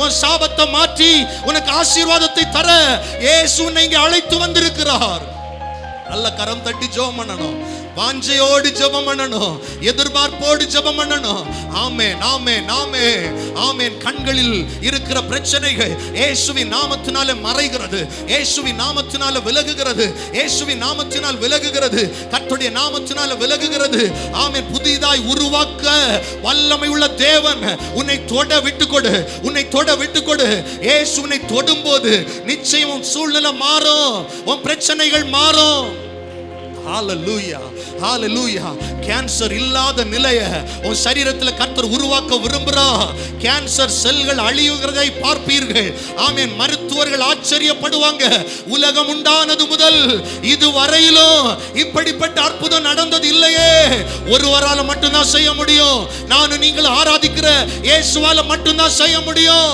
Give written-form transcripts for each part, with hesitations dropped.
உன் சாபத்தை மாற்றி உனக்கு ஆசீர்வாதத்தை தர இயேசு உன்னை இங்கே அழைத்து வந்திருக்கிறார். நல்ல கரம் தட்டி ஜெபம் பண்ணணும், வாஞ்சையோடு ஜெபம் பண்ணணும், எதிர்பார்ப்போடு ஜெபம் பண்ணணும். ஆமென், ஆமென், ஆமென், ஆமென். கண்களில் இருக்கிற பிரச்சனைகள் இயேசுவின் நாமத்தினால மறைகிறது, இயேசுவின் நாமத்தினால விலகுகிறது, இயேசுவின் நாமத்தினால் விலகுகிறது, கர்த்தருடைய நாமத்தினால விலகுகிறது. ஆமென். புதிதாய் உருவாக்க வல்லமை உள்ள தேவன் உன்னை தொட விட்டுக்கொடு, உன்னை தொட விட்டுக்கொடு. இயேசு உன்னை தொடும்போது நிச்சயம் உன் சூழ்நிலை மாறும், உன் பிரச்சனைகள் மாறும். ஹalleluya, ஹalleluya. கேன்சர் இல்லாத நிலையை உன் சரீரத்தில் கர்த்தர் உருவாக்க விரும்புகிறார். கேன்சர் செல்கள் அழிவுகிறதை பார்ப்பீர்கள். ஆமென். மருத்துவர்கள் ஆச்சரியப்படுவாங்க. உலகம் உண்டானது முதல் இதுவரையிலும் இப்படிப்பட்ட அற்புதம் நடந்தது இல்லையே. ஒருவரால மட்டும்தான் செய்ய முடியும். நானும் நீங்கள் ஆராதிக்கிற இயேசுவால மட்டும்தான் செய்ய முடியும்.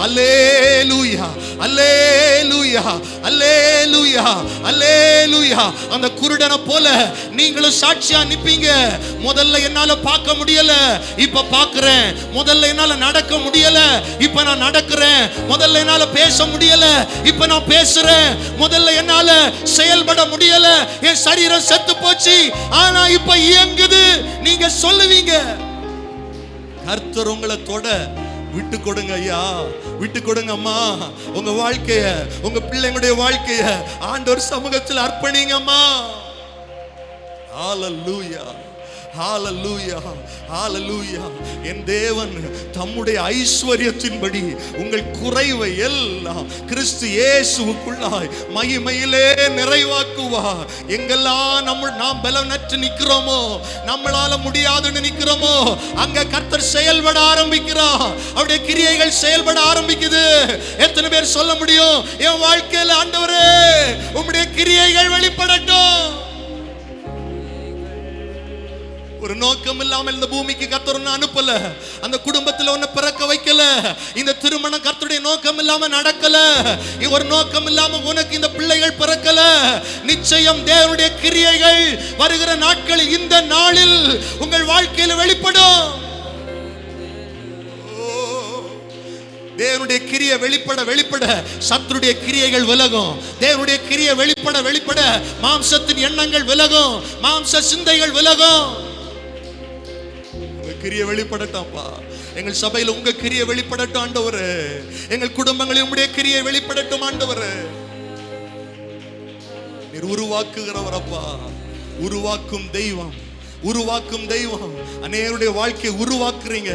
அல்லேலூயா, அல்லேலூயா, அல்லேலூயா, அல்லேலூயா. அந்த குருடனை போல நீங்களும் சாட்சியா நிப்பீங்க. முதல்ல என்னால பார்க்க முடியல, இப்ப பார்க்கிறேன். முதல்ல என்னால நடக்க முடியல, இப்ப நான் நடக்கிறேன். முதல்ல என்னால பேச முடியல, இப்ப நான் பேசுறேன். முதல்ல என்னால செயல்பட முடியல, என் சரீரம் செத்து போச்சு, ஆனா இப்ப இயங்குது. நீங்க சொல்லுவீங்க. கர்த்தர் உங்களை தொட விட்டு கொடுங்க ஐயா, விட்டு கொடுங்க அம்மா. உங்க வாழ்க்கைய, உங்க பிள்ளைங்களுடைய வாழ்க்கைய ஆண்டவர் சமூகத்தில் அர்ப்பணிங்க அம்மா. ஹalleluya, ஹalleluya, ஹalleluya. என் தேவன் தம்முடைய ஐஸ்வரியத்தின்படி உங்கள் குறைவை எல்லாம் கிறிஸ்து இயேசுவுக்குள்ளாய் மகிமையிலே நிறைவாக்குவார். எங்கெல்லாம் நாம் பலனற்று நிக்கிறோமோ, நம்மளால முடியாதுன்னு நிக்கிறோமோ, அங்க கர்த்தர் செயல்பட ஆரம்பிக்கிறார். அவருடைய கிரியைகள் செயல்பட ஆரம்பிக்குது. எத்தனை பேர் சொல்ல முடியும், என் வாழ்க்கையில ஆண்டவரே உம்முடைய கிரியைகள் வெளிப்படட்டும். ஒரு நோக்கம் இல்லாமல் இந்த பூமிக்கு கர்த்தர் உன்னை அனுப்பல, அந்த குடும்பத்தில் உன்னை பிறக்க வைக்கல, இந்த திருமணம் கர்த்தருடைய நோக்கம் இல்லாம நடக்கல, ஒரு நோக்கம் இல்லாம உனக்கு இந்த பிள்ளைகள் பிறக்கல. நிச்சயம் தேவனுடைய கிரியைகள் வருகிற நாட்களில், இந்த நாளில் உங்கள் வாழ்க்கையில் வெளிப்படும். தேவனுடைய கிரியை வெளிப்பட சத்துருடைய கிரியைகள் விலகும். தேவனுடைய கிரியை வெளிப்பட மாம்சத்தின் எண்ணங்கள் விலகும், மாம்ச சிந்தைகள் விலகும். கிரியை வெளிப்படட்டாம்ப்பா. எங்கள் சபையில் உங்க கிரியை வெளிப்படட்டும் ஆண்டவரே. எங்கள் குடும்பங்களில் உம்முடைய கிரியை வெளிப்படட்டும் ஆண்டவரே. நீர் உருவாக்குகிறவரப்பா, உருவாக்கும் தெய்வம், உருவாக்கும் தெய்வம். அநேகருடைய வாழ்க்கையை உருவாக்குறீங்க.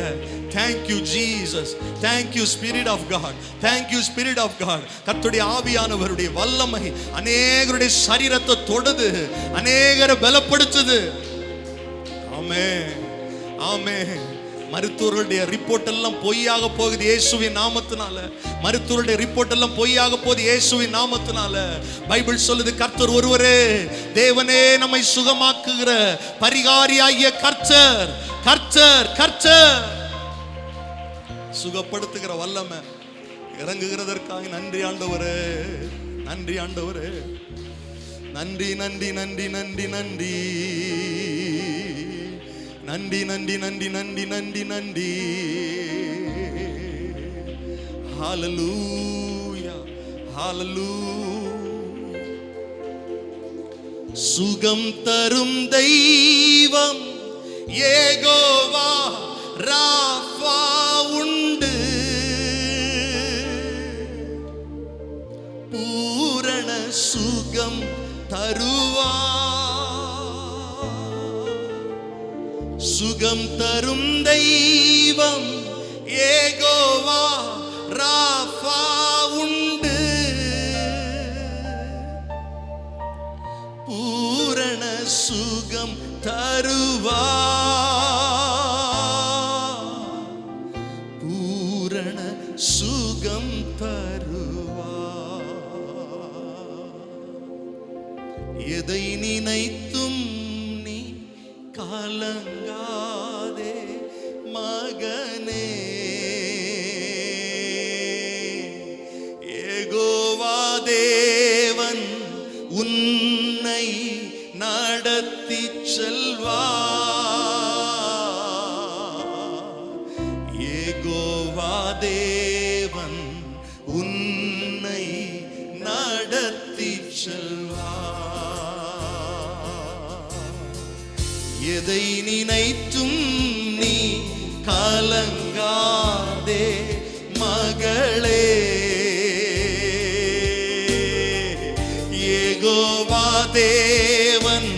Thank you Jesus, thank you Spirit of God, thank you Spirit of God. கர்த்தருடைய ஆவியானவருடைய வல்லமை அநேகருடைய சரீரத்தை தொடுது, அநேகரை பலப்படுத்துது. ஆமென், ஆமென். மருத்துவர்களுடைய ரிப்போர்ட் எல்லாம் பொய்யாக போகுது இயேசுவின் நாமத்தினால. மருத்துவருடைய ரிப்போர்ட் எல்லாம் பொய்யாக போகுது இயேசுவின் நாமத்தினால. பைபிள் சொல்லுது, கர்த்தர் ஒருவரே, தேவனே நம்மை சுகமாக்குகிற பரிகாரியாகிய கர்த்தர், கர்த்தர், கர்த்தர் சுகப்படுத்துகிற வல்லமை இறங்குகிறதற்காக நன்றி ஆண்டவரே, நன்றி ஆண்டவரே, நன்றி, நன்றி, நன்றி, நன்றி, நன்றி, நன்றி, நன்றி, நன்றி, நன்றி, நன்றி, நன்றி. ஹalleluya, ஹalleluya. சுகம் தரும் தெய்வம் யெகோவா ராஃபா உண்டு, பூரண சுகம் தருவா. சுகம் தரும் தெய்வம் யெகோவா ராஃபா உண்டு, பூரண சுகம் தருவா, பூரண சுகம் தருவா. எதை நினைத்தும் நீ கலங்காதே மகனே, யெகோவா தேவன் உன்னை நடத்தி செல்வார். யெகோவா தேவன் உன்னை நடத்தி செல்வார். எதை நினைத்தும் நீ கலங்காதே மகளே, யெகோவா தேவன்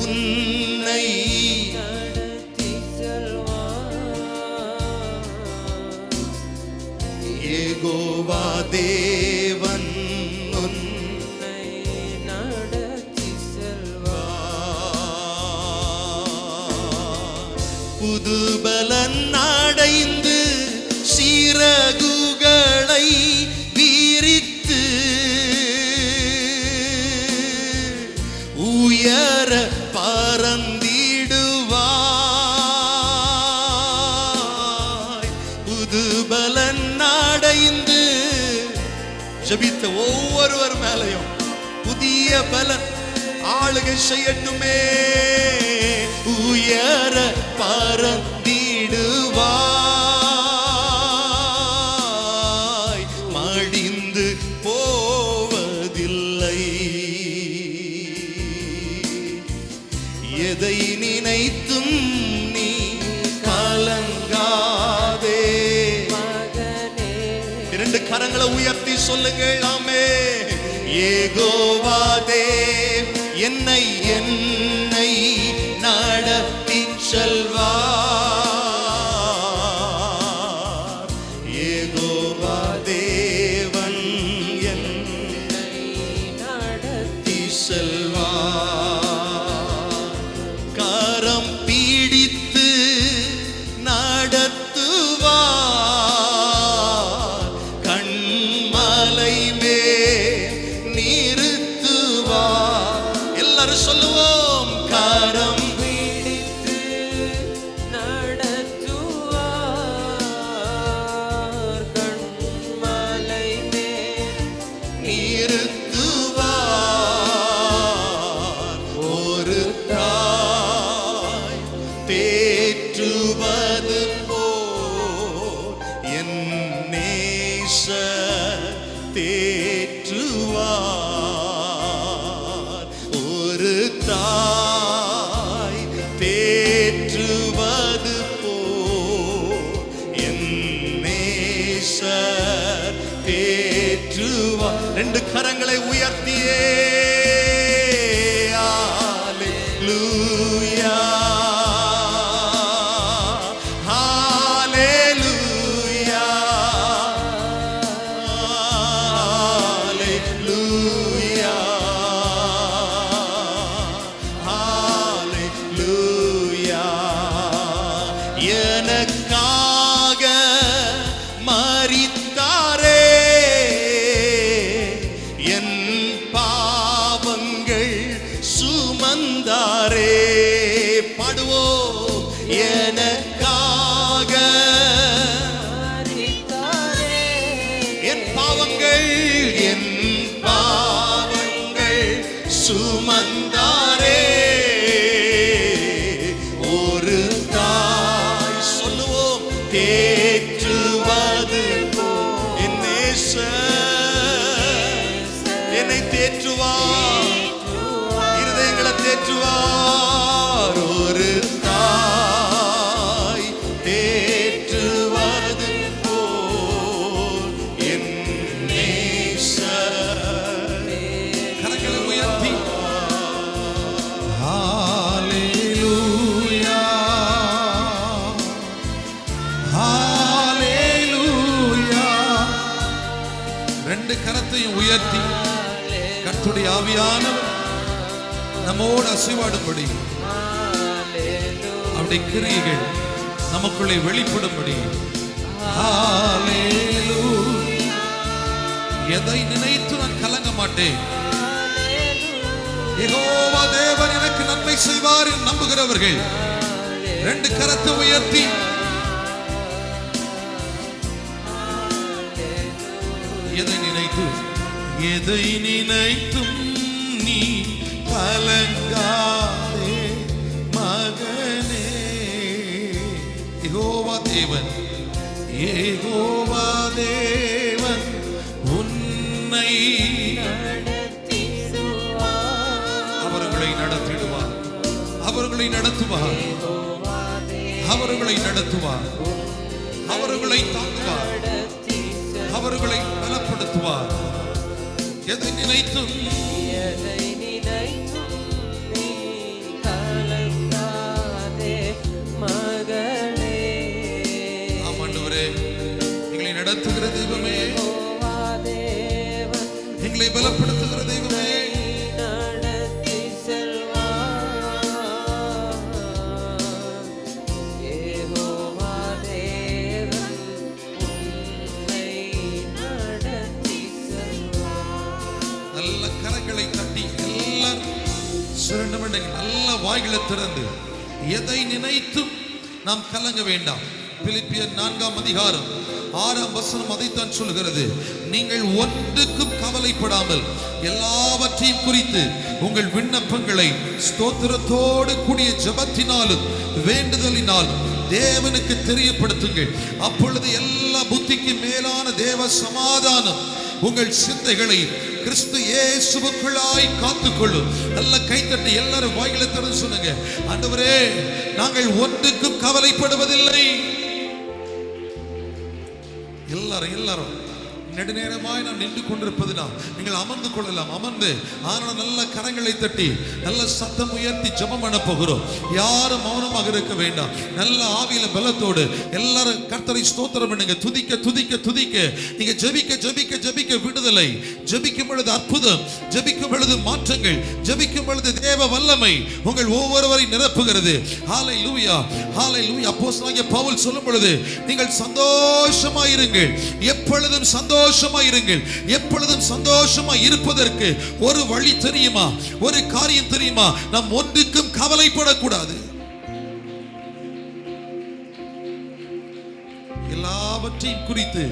உன்னை நடத்தி செல்வார். யெகோவா தேவன் உன்னை நடத்தி செல்வார். புதுபலன் அடைந்து சிறகுகளை வீரித்து உயர பறந்திடுவாய். புதுபலன் அடைந்து ஜெபித்த ஒவ்வொருவர் மேலையும் புதிய பலன் ஆளுகை செய்யட்டுமே. உயர பறந்திடுவாய், மடிந்து போவதில்லை. எதை நினைத்தும் நீ கலங்காதே மகனே. இரண்டு கரங்களை உயர்த்தி சொல்லுங்கள் ஆமே. யெகோவா தேவன் என்னை நடத்தி செல்வார். யெகோவா தேவன் என்னை நடத்தி செல்வார். கரம் பீடித்து நடத்துவார், கண்மலை மேல் நிறுத்துவார். எல்லாரும் சொல்லுவோம். கரம் பிடித்து நடத்துவார், கண்மலை மேல் நிறுத்துவார். ஒரு தாய் தேற்றுவது போல் என் நேசர் தேற்றுவார். ஒரு தாய் தேற்றுவது போல் என் நேசர் தேற்றுவார். ரெண்டு கரங்களை உயர்த்தியே ஹல்லேலூயா, ஹல்லேலூயா, ஹல்லேலூயா, ஹல்லேலூயா. எனக்காக மரித்தாரே, என் பாவங்கள் சுமந்தாரே. பாடுவோம். எனக்காக மரித்தாரே, என் பாவங்கள் சுமந்தாரே. ஒரு தாய் சொல்லுவோம். தேற்றுவது என் நேசர் என்னை தேற்றுவார், இருதயங்களை தேற்றுவார். ஒரு தாய் தேற்றுவது போல் என் நேசர். கரங்களை உயர்த்தி ஹல்லேலூயா, ஹல்லேலூயா. ரெண்டு கரத்தையும் உயர்த்தி கர்த்தருடைய ஆவியானவர் நம்மோடு அசைவாடும்படி அவருடைய கிரியைகள் நமக்குள்ளே வெளிப்படும்படி. ஹல்லேலூயா. எதை நினைத்து நான் கலங்க மாட்டேன். யெகோவா தேவன் எனக்கு நன்மை செய்வார் என்று நம்புகிறவர்கள் ரெண்டு கரத்தை உயர்த்தி எதை நினைத்தும் நீ கலங்காதே மகனே. யெகோவா தேவன் உன்னை அவர்களை நடத்திடுவார், அவர்களை நடத்துவார், அவர்களை நடத்துவார், அவர்களை தாங்குவார், அவர்களை பலப்படுத்துவார். எதை நினைத்தும் நீ கலங்காதே மகளே. ஆண்டவரே, எங்களை நடத்துகிற தெய்வமே, எங்களை பலப்படுத்துகிற தெய்வமே, நடத்தி செல்வார். யெகோவா தேவன் உன்னை நடத்தி செல்வார். நல்ல கரங்களை தட்டி எல்லாரும் சுரண்டமண்டைகள் நல்ல வாய்களை திறந்து எதை நினைத்தும் நாம் கலங்க வேண்டாம். பிலிப்பியர் 4ஆம் அதிகாரம் 6ஆம் வசனம் அதைத்தான் சொல்கிறது. நீங்கள் ஒன்றுக்கும் கவலைப்படாமல் எல்லாவற்றையும் குறித்து உங்கள் விண்ணப்பங்களை ஸ்தோத்திரத்தோடு கூடிய ஜெபத்தினாலும் வேண்டுதலினாலும் தேவனுக்கு தெரியப்படுத்துங்கள். அப்பொழுது எல்லா புத்திக்கு மேலான தேவ சமாதானம் உங்கள் சிந்தைகளை கிறிஸ்து இயேசுவுக்குள்ளாய் காத்துக்கொள்ளும். நல்ல கைத்தட்டி எல்லாரும் வாயில திறந்து சொல்லுங்க, ஆண்டவரே, நாங்கள் ஒன்றுக்கும் கவலைப்படுவதில்லை. எல்லாரும் நெடுநேரமாய் நாம் நின்று கொண்டிருப்பதுனால் நீங்கள் அமர்ந்து கொள்ளலாம். அமர்ந்து ஆனால் நல்ல கரங்களை தட்டி நல்ல சத்தம் உயர்த்தி ஜெபம் பண்ண போகிறோம். யாரும் மௌனமாக இருக்க வேண்டாம். நல்ல ஆவியில பலத்தோடு எல்லாரும் கர்த்தரை ஸ்தோத்திரம் பண்ணுங்க. துதிக்க துதிக்க துதிக்க நீங்க ஜெபிக்க ஜெபிக்க ஜெபிக்க விடுதலை, ஜெபிக்கும் பொழுது அற்புதம், ஜெபிக்கும் பொழுது மாற்றங்கள், ஜெபிக்கும் பொழுது தேவ வல்லமை உங்கள் ஒவ்வொருவரை நிரப்புகிறது. ஹalleluya ஹalleluya. அப்போஸ்தலனாகிய பவுல் சொல்லும் பொழுது நீங்கள் சந்தோஷமாயிருங்கள், எப்பொழுதும் சந்தோஷமாயிருங்கள். எப்பொழுதும் சந்தோஷமாய் இருப்பதற்கு ஒரு வழி தெரியுமா? ஒரு காரியம் தெரியுமா? நாம் ஒன்றுக்கும் கவலைப்படக்கூடாது. எல்லாவற்றையும் குறித்து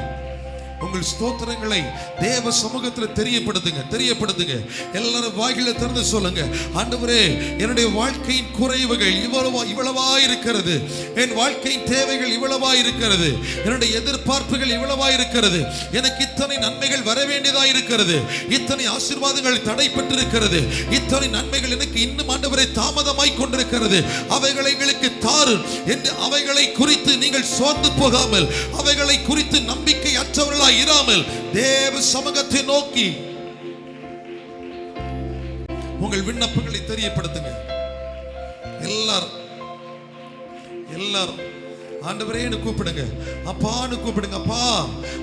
உங்கள் ஸ்தோத்திரங்களை தேவ சமூகத்தில் தெரியப்படுத்துங்க. எல்லாரும் வாயில திறந்து சொல்லுங்க, ஆண்டவரே, என்னுடைய வாழ்க்கையின் குறைவுகள் இவ்வளவா இருக்கிறது, என் வாழ்க்கையின் தேவைகள் இவ்வளவா இருக்கிறது, என்னுடைய எதிர்பார்ப்புகள் இவ்வளவா இருக்கிறது, எனக்கு இத்தனை நன்மைகள் வர வேண்டியதா இருக்கிறது, இத்தனை ஆசீர்வாதங்கள் தடைப்பட்டிருக்கிறது, இத்தனை நன்மைகள் எனக்கு இன்னும் ஆண்டவரே தாமதமாய் கொண்டிருக்கிறது, அவைகளை எங்களுக்கு தாரும் என்று அவைகளை குறித்து நீங்கள் சோர்ந்து போகாமல், அவைகளை குறித்து நம்பிக்கை அற்றவர்களாய் இராமல் தேவ சமூகத்தை நோக்கி உங்கள் விண்ணப்பங்களை தெரியப்படுத்துங்க. எல்லாரும் ஆண்டவரேன்னு கூப்பிடுங்க, அப்பான்னு கூப்பிடுங்க. அப்பா,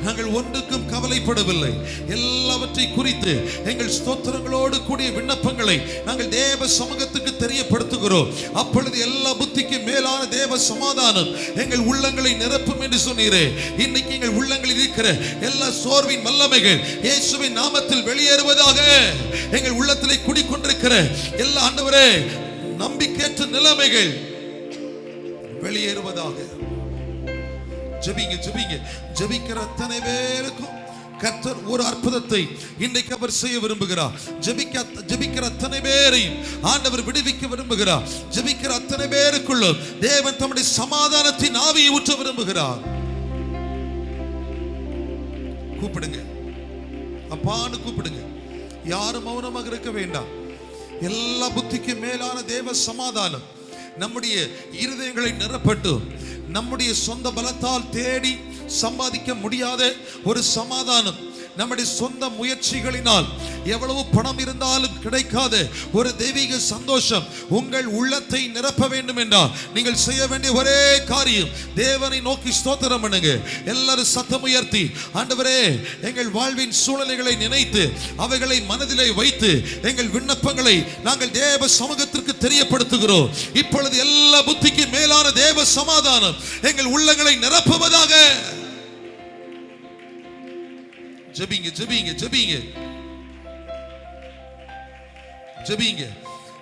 நாங்கள் ஒன்றுக்கும் கவலைப்படவில்லை, எல்லாவற்றை குறித்து எங்கள் ஸ்தோத்திரங்களோடு கூடிய விண்ணப்பங்களை நாங்கள் தேவ சமூகத்துக்கு தெரியப்படுத்துகிறோம். அப்பொழுது எல்லா புத்திக்கு மேலான தேவ சமாதானம் எங்கள் உள்ளங்களை நிரப்பும் என்று சொன்னீரே. இன்னைக்கு எங்கள் உள்ளங்களில் இருக்கிற எல்லா சோர்வின் வல்லமைகள் இயேசுவின் நாமத்தில் வெளியேறுவதாக. எங்கள் உள்ளத்திலே குடிக்கொண்டிருக்கிற எல்லா ஆண்டவரே நம்பிக்கையற்ற நிலைமைகள் வெளியேறுவதாக. ஜெபிக்கிற அத்தனை பேருக்கும் கர்த்தர் ஒரு அற்புதத்தை இன்றைக்கு அவர் செய்ய விரும்புகிறார். ஜெபிக்கிற அத்தனை பேரையும் ஆண்டவர் விடுவிக்க விரும்புகிறார். ஜெபிக்கிற அத்தனை பேருக்குள்ள தேவன் தம்முடைய சமாதானத்தின் ஆவியை ஊற்ற விரும்புகிறார். கூப்பிடுங்க, அப்பான்னு கூப்பிடுங்க. யாரும் மௌனமாக இருக்க வேண்டாம். எல்லா புத்திக்கு மேலான தேவ சமாதானம் நம்முடைய இருதயங்களை நிரப்பட்டும். நம்முடைய சொந்த பலத்தால் தேடி சம்பாதிக்க முடியாத ஒரு சமாதானம், நம்முடைய சொந்த முயற்சிகளினால் எவ்வளவு பணம் இருந்தாலும் கிடைக்காத ஒரு தெய்வீக சந்தோஷம் உங்கள் உள்ளத்தை நிரப்ப வேண்டும் என்றால் நீங்கள் செய்ய வேண்டிய ஒரே காரியம் தேவனை நோக்கி ஸ்தோத்திரம் பண்ணுங்க. எல்லாரும் சத்தம் உயர்த்தி, ஆண்டவரே, எங்கள் வாழ்வின் சூழ்நிலைகளை நினைத்து அவைகளை மனதிலே வைத்து எங்கள் விண்ணப்பங்களை நாங்கள் தேவ சமூகத்திற்கு தெரியப்படுத்துகிறோம். இப்பொழுது எல்லா புத்திக்கு மேலான தேவ சமாதானம் எங்கள் உள்ளங்களை நிரப்புவதாக. ஜெபிங்க.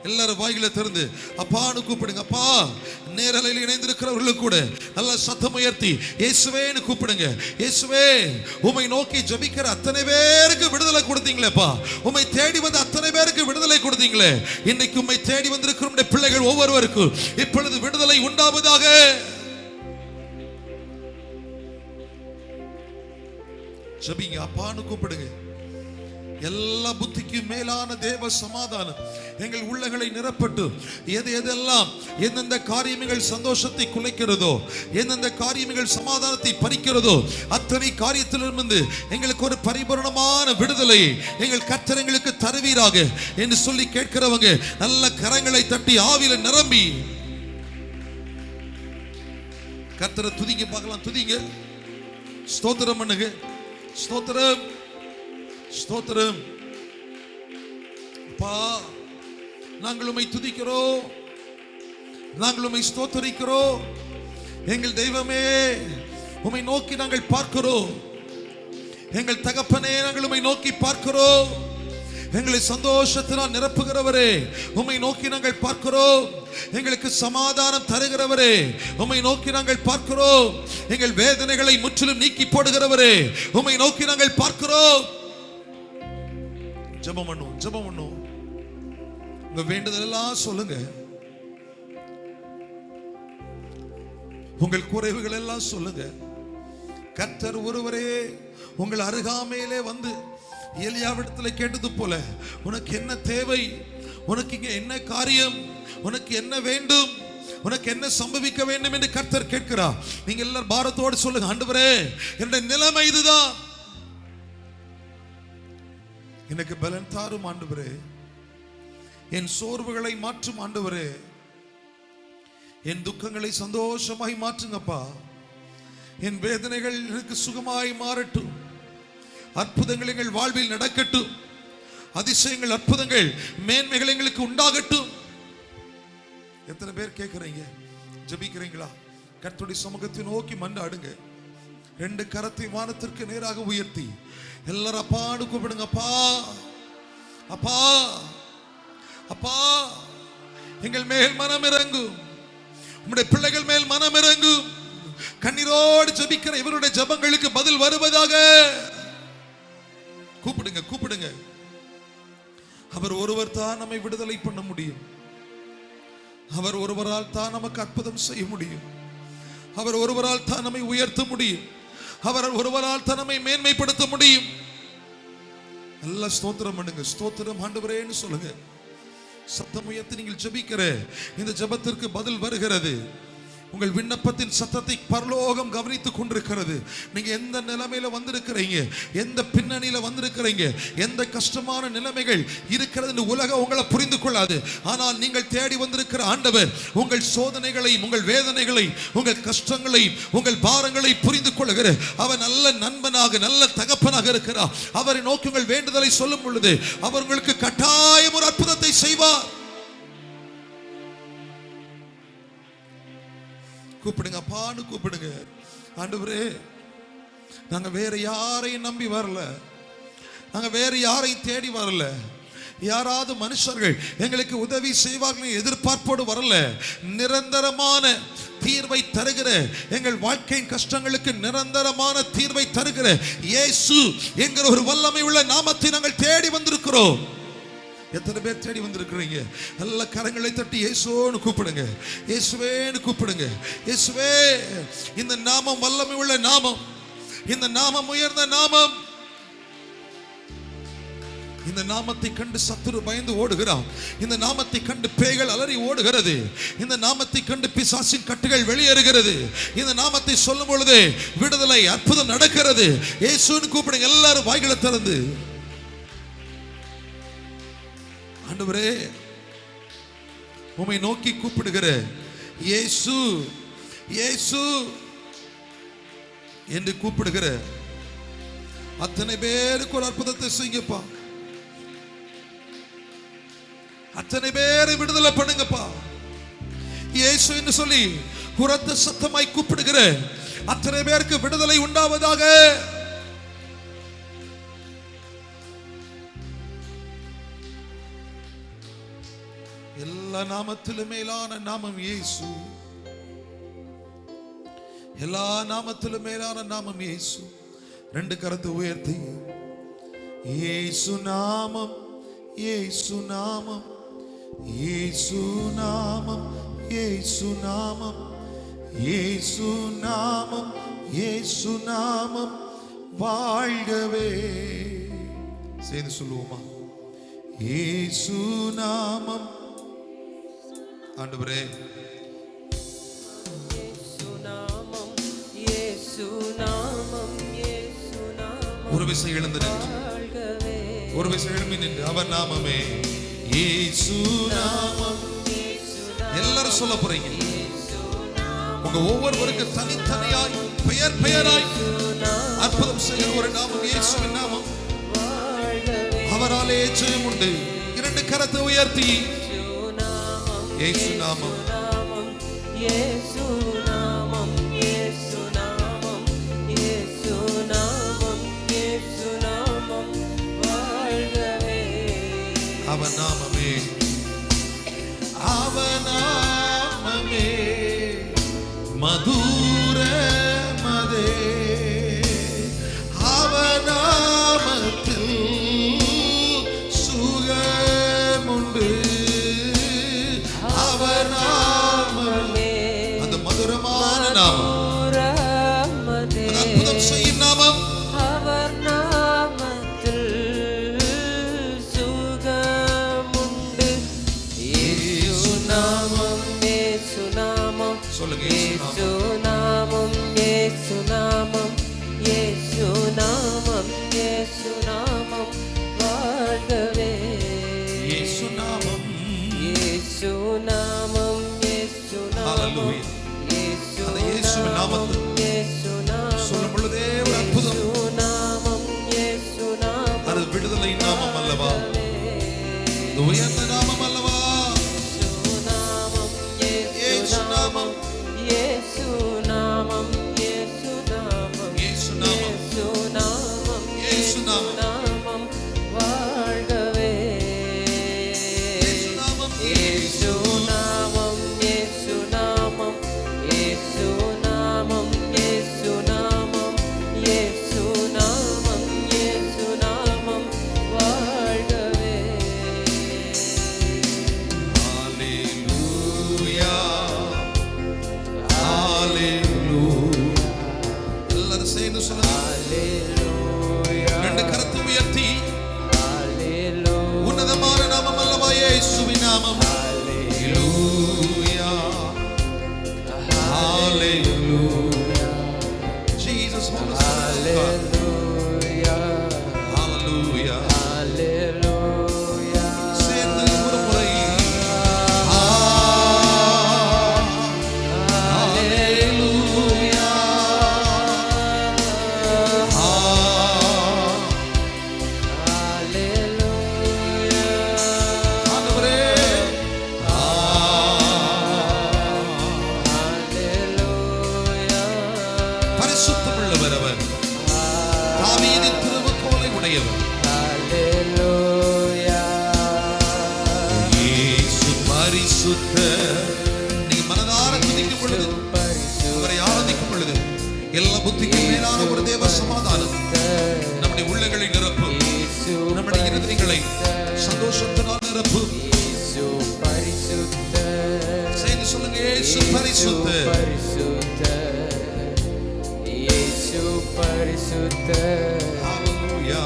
எல்லாரும் வாய்களை திறந்து அப்பான்னு கூப்பிடுங்க. அப்பா, நேரலையில் இணைந்திருக்கிறவர்களுக்கு கூட நல்ல சத்தம் உயர்த்தி இயேசுவேன்னு கூப்பிடுங்க. இயேசுவே, உம்மை நோக்கி ஜெபிக்கிற அத்தனை பேருக்கு விடுதலை கொடுத்தீங்களேப்பா. உம்மை தேடி வந்த அத்தனை பேருக்கு விடுதலை கொடுத்தீங்களே. இன்னைக்கு உம்மை தேடி வந்திருக்கிற பிள்ளைகள் ஒவ்வொருவருக்கும் இப்பொழுது விடுதலை உண்டாவதாக. ஜெபிங்க, அப்பான்னு கூப்பிடுங்க. எல்லா புத்திக்கும் மேலான தேவ சமாதானம் எங்கள் உள்ளங்களை நிரப்பட்டு எதெல்லாம் எந்தெந்த காரியங்கள் சந்தோஷத்தை குலைக்கிறதோ, எந்தெந்த காரியங்கள் சமாதானத்தை பறிக்கிறதோ, அத்தனை காரியத்திலிருந்து எங்களுக்கு ஒரு பரிபூரணமான விடுதலை எங்கள் கர்த்தர் எங்களுக்கு தருவீராக என்று சொல்லி கேட்கிறவங்க நல்ல கரங்களை தட்டி ஆவியில நிரம்பி கர்த்தரை துதிங்க பார்க்கலாம். துதிங்க, ஸ்தோத்திரம் பண்ணுங்க. ஸ்தோத்திரம், ஸ்தோத்திரம். அப்பா, நாங்கள் உம்மை துதிக்கிறோம், நாங்கள் உம்மை ஸ்தோத்தரிக்கிறோம். எங்கள் தெய்வமே, உம்மை நோக்கி நாங்கள் பார்க்கிறோம். எங்கள் தகப்பனே, நாங்கள் உம்மை நோக்கி பார்க்கிறோம். எங்களை சந்தோஷத்தினால் நிரப்புகிறவரே, உம்மை நோக்கி நாங்கள் பார்க்கிறோம். எங்களுக்கு சமாதானம் தருகிறவரே, உம்மை நோக்கி நாங்கள் பார்க்கிறோம். எங்கள் வேதனைகளை முற்றிலும் நீக்கி போடுகிறவரே, உம்மை நோக்கி நாங்கள் பார்க்கிறோம். ஜெபம் பண்ணுவோம், ஜெபம் பண்ணுவோம். உங்க வேண்டுதல் எல்லாம் சொல்லுங்க, உங்கள் குறைவுகள் எல்லாம் சொல்லுங்க. கர்த்தர் ஒருவரே உங்கள் அருகாமையிலே வந்து எலியாவிடத்தில் கேட்டது போல, உனக்கு என்ன தேவை, உனக்கு இங்க என்ன காரியம், உனக்கு என்ன வேண்டும், உனக்கு என்ன சம்பவிக்க வேண்டும் என்று கர்த்தர் கேட்கிறார். நீங்க எல்லாரும் பாரத்தோடு சொல்லுங்க, ஆண்டவரே என்னுடைய நிலைமை இதுதான், எனக்கு பலன் தாரும் ஆண்டவரே, என் சோர்வுகளை மாற்றும் ஆண்டவரே, என் துக்கங்களை சந்தோஷமாய் மாற்றுங்கப்பா, என் வேதனைகள் எனக்கு சுகமாய் மாறட்டும், அற்புதங்கள் எங்கள் வாழ்வில் நடக்கட்டும், அதிசயங்கள், அற்புதங்கள், மேன்மைகள் எங்களுக்கு உண்டாகட்டும். எத்தனை பேர் கேட்கிறீங்க, ஜெபிக்கிறீங்களா? கர்த்தருடைய சமூகத்தை நோக்கி மன்றாடுங்க. 2 கரத்தை வானத்திற்கு நேராக உயர்த்தி எல்லாரும் அப்பான்னு கூப்பிடுங்க. அப்பா, அப்பா, அப்பா, எங்கள் மேல் மனம் இறங்கும், உம்முடைய பிள்ளைகள் மேல் மனம் இறங்கும். கண்ணீரோடு ஜெபிக்கிற இவருடைய ஜெபங்களுக்கு பதில் வருவதாக. கூப்பிடுங்க, கூப்பிடுங்க. அவர் ஒருவர் தான் நம்மை விடுதலை பண்ண முடியும். அவர் ஒருவரால் தான் நமக்கு அற்புதம் செய்ய முடியும். அவர் ஒருவரால் தான் நம்மை உயர்த்த முடியும். அவர் ஒருவரால் தான் நம்மை மேன்மைப்படுத்த முடியும். எல்லாம் ஸ்தோத்திரம் பண்ணுங்க. ஸ்தோத்திரம் ஆண்டவரேன்னு சொல்லுங்க. சத்தம் உயர்த்தி நீங்கள் ஜெபிக்கிற இந்த ஜெபத்திற்கு பதில் வருகிறது. உங்கள் விண்ணப்பத்தின் சத்தத்தை பரலோகம் கவனித்துக் கொண்டிருக்கிறது. நீங்க எந்த நிலைமையில வந்திருக்கிறீங்க, எந்த பின்னணியில வந்திருக்கிறீங்க, எந்த கஷ்டமான நிலைமைகள் இருக்கிறது என்று உலகம் உங்களை புரிந்து கொள்ளாது. ஆனால் நீங்கள் தேடி வந்திருக்கிற ஆண்டவர் உங்கள் சோதனைகளையும், உங்கள் வேதனைகளையும், உங்கள் கஷ்டங்களையும், உங்கள் பாரங்களை புரிந்து கொள்ளுகிற அவர் நல்ல நண்பனாக, நல்ல தகப்பனாக இருக்கிறார். அவரை நோக்கி உங்கள் வேண்டுதலை சொல்லும் பொழுது அவர் உங்களுக்கு கட்டாயம் ஒரு அற்புதத்தை செய்வார். கூப்பிடுங்க, அப்பான்னு கூப்பிடுங்க. ஆண்டவரே, நாங்க வேற யாரையும் நம்பி வரல, நாங்க வேற யாரையும் தேடி வரல, யாராவது மனுஷர்கள் எங்களுக்கு உதவி செய்வார்கள் எதிர்பார்ப்போடு வரல. நிரந்தரமான தீர்வை தருகிற, எங்கள் வாழ்க்கையின் கஷ்டங்களுக்கு நிரந்தரமான தீர்வை தருகிற இயேசு என்கிற ஒரு வல்லமை உள்ள நாமத்தை நாங்கள் தேடி வந்திருக்கிறோம். எத்தனை பேர் தேடி வந்திருக்கிறீங்க? நல்ல கரங்களை தட்டி இயேசுன்னு கூப்பிடுங்க, இயேசுவேன்னு கூப்பிடுங்க. இயேசுவே, இந்த நாமம் வல்லமை உள்ள நாமம், இந்த நாமம் உயர்ந்த நாமம். இந்த நாமத்தை கண்டு சத்துரு பயந்து ஓடுகிறான். இந்த நாமத்தை கண்டு பேய்கள் அலறி ஓடுகிறது. இந்த நாமத்தை கண்டு பிசாசின் கட்டுகள் வெளியேறுகிறது. இந்த நாமத்தை சொல்லும் பொழுது விடுதலை, அற்புதம் நடக்கிறது. இயேசுன்னு கூப்பிடுங்க. எல்லாரும் வாய்களை திறந்து, ஆண்டவரே உம்மை நோக்கி கூப்பிடுகிற இயேசு, இயேசு என்று கூப்பிடுகிற அத்தனை பேருக்கு ஒரு அற்புதத்தை செய்யுங்கப்பா. அத்தனை பேரை விடுதலை பண்ணுங்கப்பா. இயேசு என்று சொல்லி உரத்த சத்தமாய் கூப்பிடுகிற அத்தனை பேருக்கு விடுதலை உண்டாவதாக. எல்லா நாமத்திலும் மேலான நாமம் இயேசு. எல்லா நாமத்திலும் மேலான நாமம் இயேசு. 2 கரத்தை உயர்த்தி இயேசு நாமம், இயேசு நாமம், இயேசு நாமம், இயேசு நாமம், இயேசு நாமம், இயேசு நாமம் வாழ்கவே. சேர்ந்து சொல்லுவோமா? இயேசு நாமம். ஆண்டவரே, ஒரு விசை எழுந்து நின்று, ஒரு விசை எழும்பி நின்று, அவர் நாமமே இயேசு நாமம். எல்லாரும் சொல்ல போறீங்க. உங்க ஒவ்வொருவருக்கு தனித்தனியாய் பெயர் பெயராய் அற்புதம் செய்கிற ஒரு நாமம் இயேசுவின் நாமம். அவராலே ஜெயம் உண்டு. இரண்டு கரத்தை உயர்த்தி இயேசு நாமம், இயேசு நாமம், இயேசு நாமம், இயேசு நாமம், இயேசு நாமம் வாழ்கவே. அவர் நாமமே, அவர் நாமமே மதுரமதே. அவர் நாமத்தில் சுகமுண்டு. அவர் நாமமே, அந்த மதுரமான நாமம், அற்புதம் செய்யும் நாமம். அவர் நாமத்தில் சுகமுண்டு. இயேசு நாமம், இயேசு நாமம், சொல்லுங்க. இயேசு நாமம், இயேசு நாமம், இயேசு நாமம், இயேசு நாமம் வாழ்கவே. இயேசு நாமம், இயேசு நாமம், இயேசு நாமம், ஹல்லேலூயா. இயேசு அந்த இயேசுவின் நாமத்தை இயேசு நாமம் சொல்லும் பொழுதே ஒரு அற்புதம். இயேசு நாமம், இயேசு நாமம் அது விடுதலை நாமம் அல்லவா? இது உயர்ந்த நாமம் அல்லவா? இயேசு நாமம், இயேசு நாமம், இயேசு நாமம், இயேசு நாமம், இயேசு நாமம், இயேசு நாமம், நாமம் வாழ்கவே. இயேசு நாமம், இயேசு நாமம், இயேசு நாமம், இயேசு நாமம், இயேசு நாமம், இயேசு நாமம், இயேசு நாமம் வாழ்கவே. ஹல்லேலூயா, ஹல்லேலூயா. எல்லாரும் சேர்ந்து சொல்லுங்க. Hallelujah, ரெண்டு கரத்தை உயர்த்தி, hallelujah, உன்னதமான நாமம் அல்லவா இயேசுவின் நாமம். ஹல்லேலூயா, ஹல்லேலூயா. Jesus, Holy Spirit of God. hallelujah, Hallelujah. hallelujah. சேர்ந்து ஒரு முறை. Hallelujah. ஆண்டவரே, பரிசுத்தமுள்ளவர் அவர். தாவீதின் திருவுக்கோலை உடையவர். இயேசு பரிசுத்தர். நீங்க மனதார துதிக்கும் பொழுது, அவரை ஆராதிக்கும் பொழுது, எல்லா புத்திக்கும் மேலான ஒரு தேவ சமாதானம் நம்முடைய உள்ளங்களை நிரப்பும். நம்முடைய இருதயங்களை சந்தோஷத்தினால் நிரப்பும். சேர்ந்து சொல்லுங்க. இயேசு பரிசுத்தர். ஹல்லேலூயா.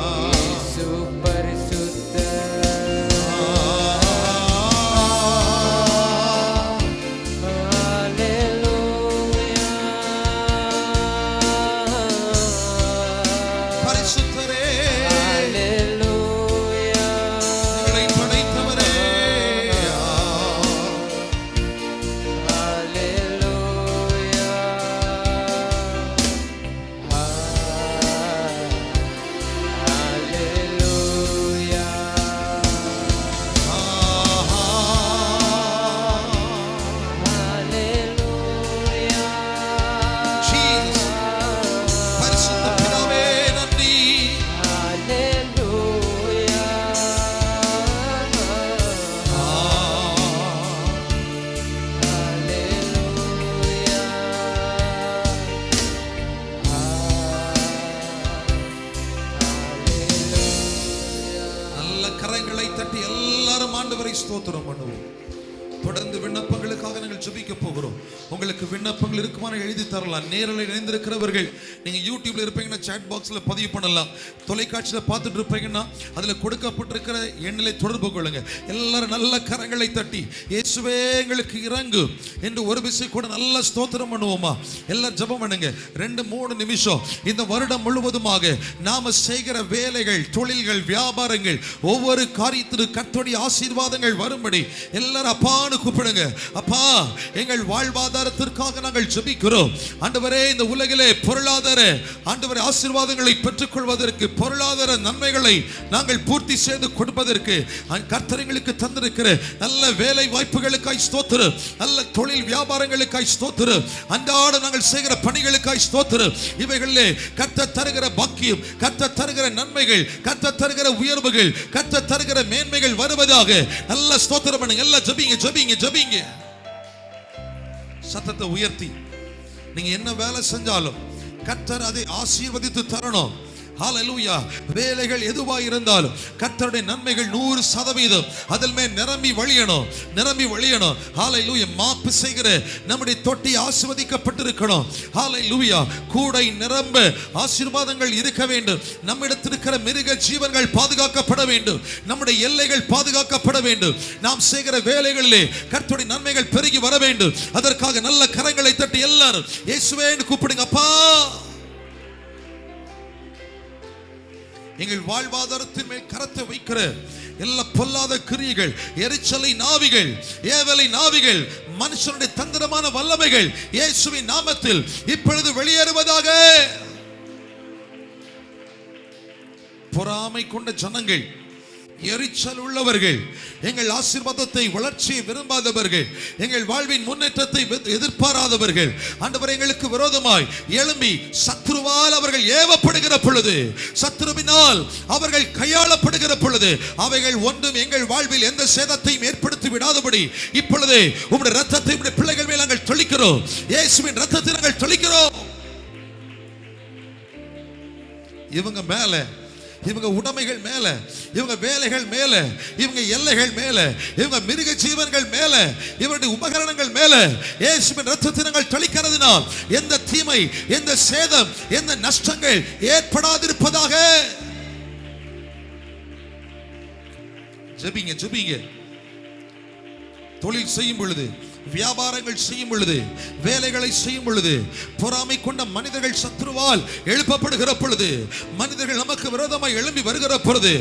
பரிசுத்தரே, எங்களை படைத்தவரே. Jesus. பரிசுத்த பிதாவே, நன்றி. நல்ல கரங்களை தட்டி எல்லாரும் ஆண்டவரை ஸ்தோத்திரம் பண்ணுவோம். தொடர்ந்து விண்ணப்பங்களுக்கு உங்களுக்காக நாங்கள் ஜெபிக்க போகிறோம். உங்களுக்கு விண்ணப்பங்கள் இருக்குமான எழுதி தரலாம். நேரில் இணைந்திருக்கிறவர்கள் நீங்க யூடியூப்ல இருப்பீங்கன்னா சாட் பாக்ஸ்ல பதிவு பண்ணலாம். தொலைக்காட்சியில பார்த்துட்டு இருப்பீங்கன்னா அதுல கொடுக்கப்பட்டிருக்கிற எண்ணிலை தொடர்பு கொள்ளுங்க. எல்லாரும் நல்ல கரங்களை தட்டி இயேசுவே எங்களுக்கு இறங்கு என்று ஒரு விசை கூட நல்ல ஸ்தோத்திரம் பண்ணுவோமா? எல்லாரும் ஜெபம் பண்ணுங்க. 2-3 நிமிஷம். இந்த வருடம் முழுவதுமாக நாம செய்கிற வேலைகள், தொழில்கள், வியாபாரங்கள், ஒவ்வொரு காரியத்திற்கு கர்த்தருடைய ஆசீர்வாதங்கள் வரும்படி எல்லாரும் அப்பான்னு கூப்பிடுங்க. அப்பா, எங்கள் வாழ்வாதாரத்திற்காக நாங்கள் ஜெபிக்கிறோம். ஆண்டவரே, இந்த உலகிலே பொருளாதார ஆண்டவரே ஆசீர்வாதங்களை பெற்றுக்கொள்வதற்கு, பொருளாதார நன்மைகளை நாங்கள் பூர்த்தி செய்து கொடுப்பதற்கு கர்த்தர் எங்களுக்கு தந்திருக்கிற நல்ல வேலை வாய்ப்புகளுக்காய் ஸ்தோத்திரம், நல்ல தொழில் வியாபாரங்களுக்காய் ஸ்தோத்திரம், அன்றாட நாங்கள் செய்கிற பணிகளுக்காய் ஸ்தோத்திரம். இவைகளிலே கர்த்தர் தருகிற பாக்கியம், கர்த்தர் தருகிற நன்மைகள், கர்த்தர் தருகிற உயர்வுகள், கர்த்தர் தருகிற மேன்மைகள் வருவதாக நல்ல ஸ்தோத்திரம் பண்ணுங்க. எல்லாம் ஜெபிங்க, ஜெபிங்க, ஜெபிங்க. சத்தத்தை உயர்த்தி நீங்க என்ன வேலை செஞ்சாலும் கர்த்தர் அதை ஆசீர்வதித்து தரணும். ஹல்லேலூயா. வேலைகள் எதுவாக இருந்தாலும் கர்த்தருடைய நன்மைகள் 100% அதில் மேல் நிரம்பி வழியணும், நிரம்பி வழியணும். ஹல்லேலூயா. மாப்பு செய்கிற நம்முடைய தொட்டி ஆசீர்வதிக்கப்பட்டிருக்கணும். ஹல்லேலூயா. கூடை நிரம்ப ஆசீர்வாதங்கள் இருக்க வேண்டும். நம்மிடத்தில் இருக்கிற மிருக ஜீவன்கள் பாதுகாக்கப்பட வேண்டும். நம்முடைய எல்லைகள் பாதுகாக்கப்பட வேண்டும். நாம் செய்கிற வேலைகளிலே கர்த்தருடைய நன்மைகள் பெருகி வர வேண்டும். அதற்காக நல்ல கரங்களை தட்டி எல்லாரும் இயேசுவேன்னு கூப்பிடுங்க. அப்பா, எங்கள் வாழ்வாதாரத்தின் மேல் கரத்தை வைக்கிற எல்லா பொல்லாத கிரியைகள், எரிச்சலை நாவிகள், ஏவலை நாவிகள், மனுஷனுடைய தந்திரமான வல்லமைகள் இயேசுவின் நாமத்தில் இப்பொழுது வெளியேறுவதாக. பொறாமை கொண்ட ஜனங்கள், எரிச்சல் உள்ளவர்கள், எங்கள் ஆசீர்வாதத்தை வளர்ச்சியை விரும்பாதவர்கள், எங்கள் வாழ்வின் முன்னேற்றத்தை எதிர்பாராதவர்கள், ஆண்டவரே எங்களுக்கு விரோதமாய் எழும்பி சத்ருவால் அவர்கள் ஏவப்படுகிற பொழுது, சத்ருவினால் அவர்கள் கையாளப்படுகிற பொழுது, அவைகள் ஒன்றும் எங்கள் வாழ்வில் எந்த சேதத்தையும் ஏற்படுத்தி விடாதபடி இப்பொழுது உம்முடைய இரத்தத்தை உம்முடைய பிள்ளைகள் மேல் நாங்கள் தெளிக்கிறோம். இயேசுவின் இரத்தத்தை நாங்கள் தெளிக்கிறோம். இவங்க மேல, இவங்க உடைமைகள் மேல, இவங்க வேலைகள் மேல, இவங்க எல்லைகள் மேல, இவங்க மிருக ஜீவன்கள் மேல, இவருடைய உபகரணங்கள் மேல இயேசுவின் இரத்தத்தை நாங்கள் தெளிக்கிறதுனால் எந்த தீமை, எந்த சேதம், எந்த நஷ்டங்கள் ஏற்படாதிருப்பதாக. ஜெபிங்க, ஜெபிங்க. தொழில் செய்யும் பொழுது, வியாபாரங்கள் செய்யும் பொழுது, வேலைகளை செய்யும் பொழுது, பொறாமை கொண்ட மனிதர்கள் சத்ருவால் எழுப்பப்படுகிற பொழுது, மனிதர்கள் நமக்கு விரோதமாய் எழும்பி வருகிற பொழுது,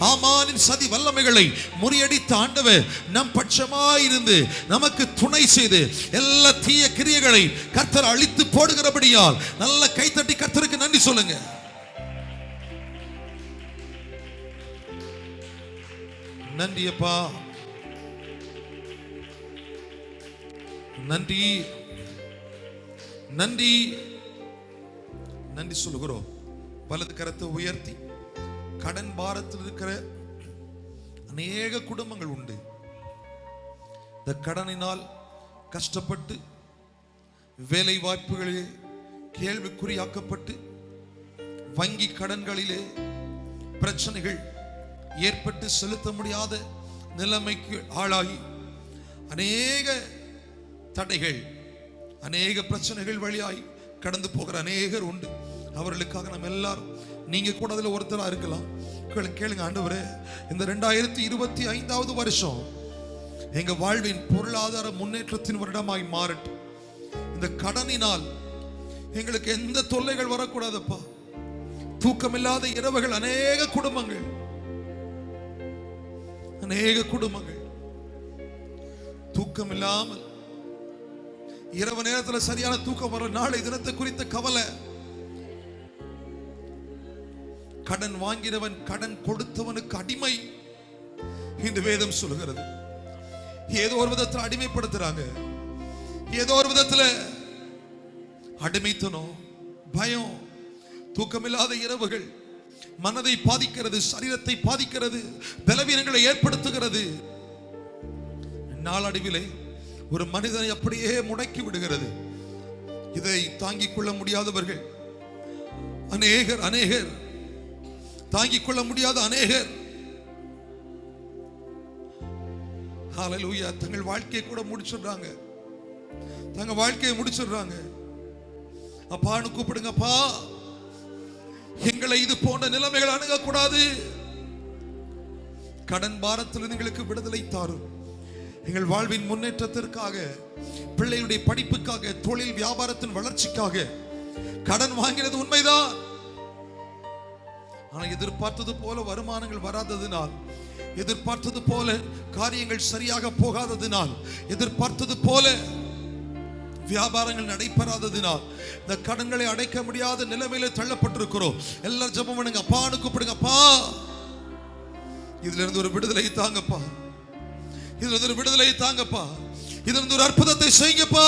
ஆமானின் சதி வல்லமைகளை முறியடித்த ஆண்டவர் நம் பட்சமாயிருந்து நமக்கு துணை செய்து எல்லா தீய கிரியைகளை கர்த்தர் அழித்து போடுகிறபடியால் நல்ல கைத்தட்டி கர்த்தருக்கு நன்றி சொல்லுங்க. நன்றி அப்பா, நன்றி, நன்றி, நன்றி சொல்லுகிறோம். வலது கரத்தை உயர்த்தி கடன் பாரத்தில் இருக்கிற அநேக குடும்பங்கள் உண்டு. இந்த கடனினால் கஷ்டப்பட்டு வேலை வாய்ப்புகளிலே கேள்விக்குறியாக்கப்பட்டு வங்கி கடன்களிலே பிரச்சனைகள் ஏற்பட்டு செலுத்த முடியாத நிலைமைக்கு ஆளாகி அநேக தடைகள், அநேக பிரச்சனைகள் வழியாய் கடந்து போகிற அநேகர் உண்டு. அவர்களுக்காக நம்ம எல்லாரும், நீங்க கூட அதுல ஒருத்தரா இருக்கலாம். கேளுங்க, ஆண்டவரே, இந்த 2025வது வருஷம் எங்க வாழ்வின் பொருளாதார முன்னேற்றத்தின் வருடமாய் மாறட்டும். இந்த கடனினால் எங்களுக்கு எந்த தொல்லைகள் வரக்கூடாதப்பா. தூக்கமில்லாத இரவுகள் அநேக குடும்பங்கள், அநேக குடும்பங்கள் தூக்கம் இல்லாமல், இரவு நேரத்தில் சரியான தூக்கம் வர, நாளை தினத்தை குறித்த கவலை. கடன் வாங்கினவன் கடன் கொடுத்தவனுக்கு அடிமை இந்த வேதம் சொல்லுகிறது. ஏதோ ஒரு விதத்தில் அடிமைப்படுத்துறாங்க, ஏதோ ஒரு விதத்தில் அடிமைத்தனம், பயம், தூக்கமில்லாத இரவுகள் மனதை பாதிக்கிறது, சரீரத்தை பாதிக்கிறது, பலவீனங்களை ஏற்படுத்துகிறது. நாளடைவிலே ஒரு மனிதனை அப்படியே முடக்கி விடுகிறது. இதை தாங்கிக் கொள்ள முடியாதவர்கள் அநேகர், அநேகர் தாங்கிக் கொள்ள முடியாத அநேகர் ஹல்லேலூயா தங்கள் வாழ்க்கையை கூட முடிச்சிடுறாங்க. தங்க வாழ்க்கையை முடிச்சிடுறாங்க. அப்பான்னு கூப்பிடுங்க. அப்பா, எங்களை இது போன்ற நிலைமைகள் அணுகக்கூடாது. கடன் பாரத்தில் எங்களுக்கு விடுதலை தாரும். எங்கள் வாழ்வின் முன்னேற்றத்திற்காக, பிள்ளைகளுடைய படிப்புக்காக, தொழில் வியாபாரத்தின் வளர்ச்சிக்காக கடன் வாங்கினது உண்மைதான். ஆனா எதிர்பார்த்தது போல வருமானங்கள் வராததினால், எதிர்பார்த்தது போல காரியங்கள் சரியாக போகாததினால், எதிர்பார்த்தது போல வியாபாரங்கள் நடைபெறாததினால் இந்த கடன்களை அடைக்க முடியாத நிலைமையில தள்ளப்பட்டிருக்கிறோம். எல்லாரும் ஜெபம் பண்ணுங்க. அப்பான்னு கூப்பிடுங்க. அப்பா, இதுல இருந்து ஒரு விடுதலை தாங்கப்பா. இதுல இருந்து ஒரு விடுதலை தாங்கப்பா. இதுல இருந்து ஒரு அற்புதத்தை செய்யுங்கப்பா.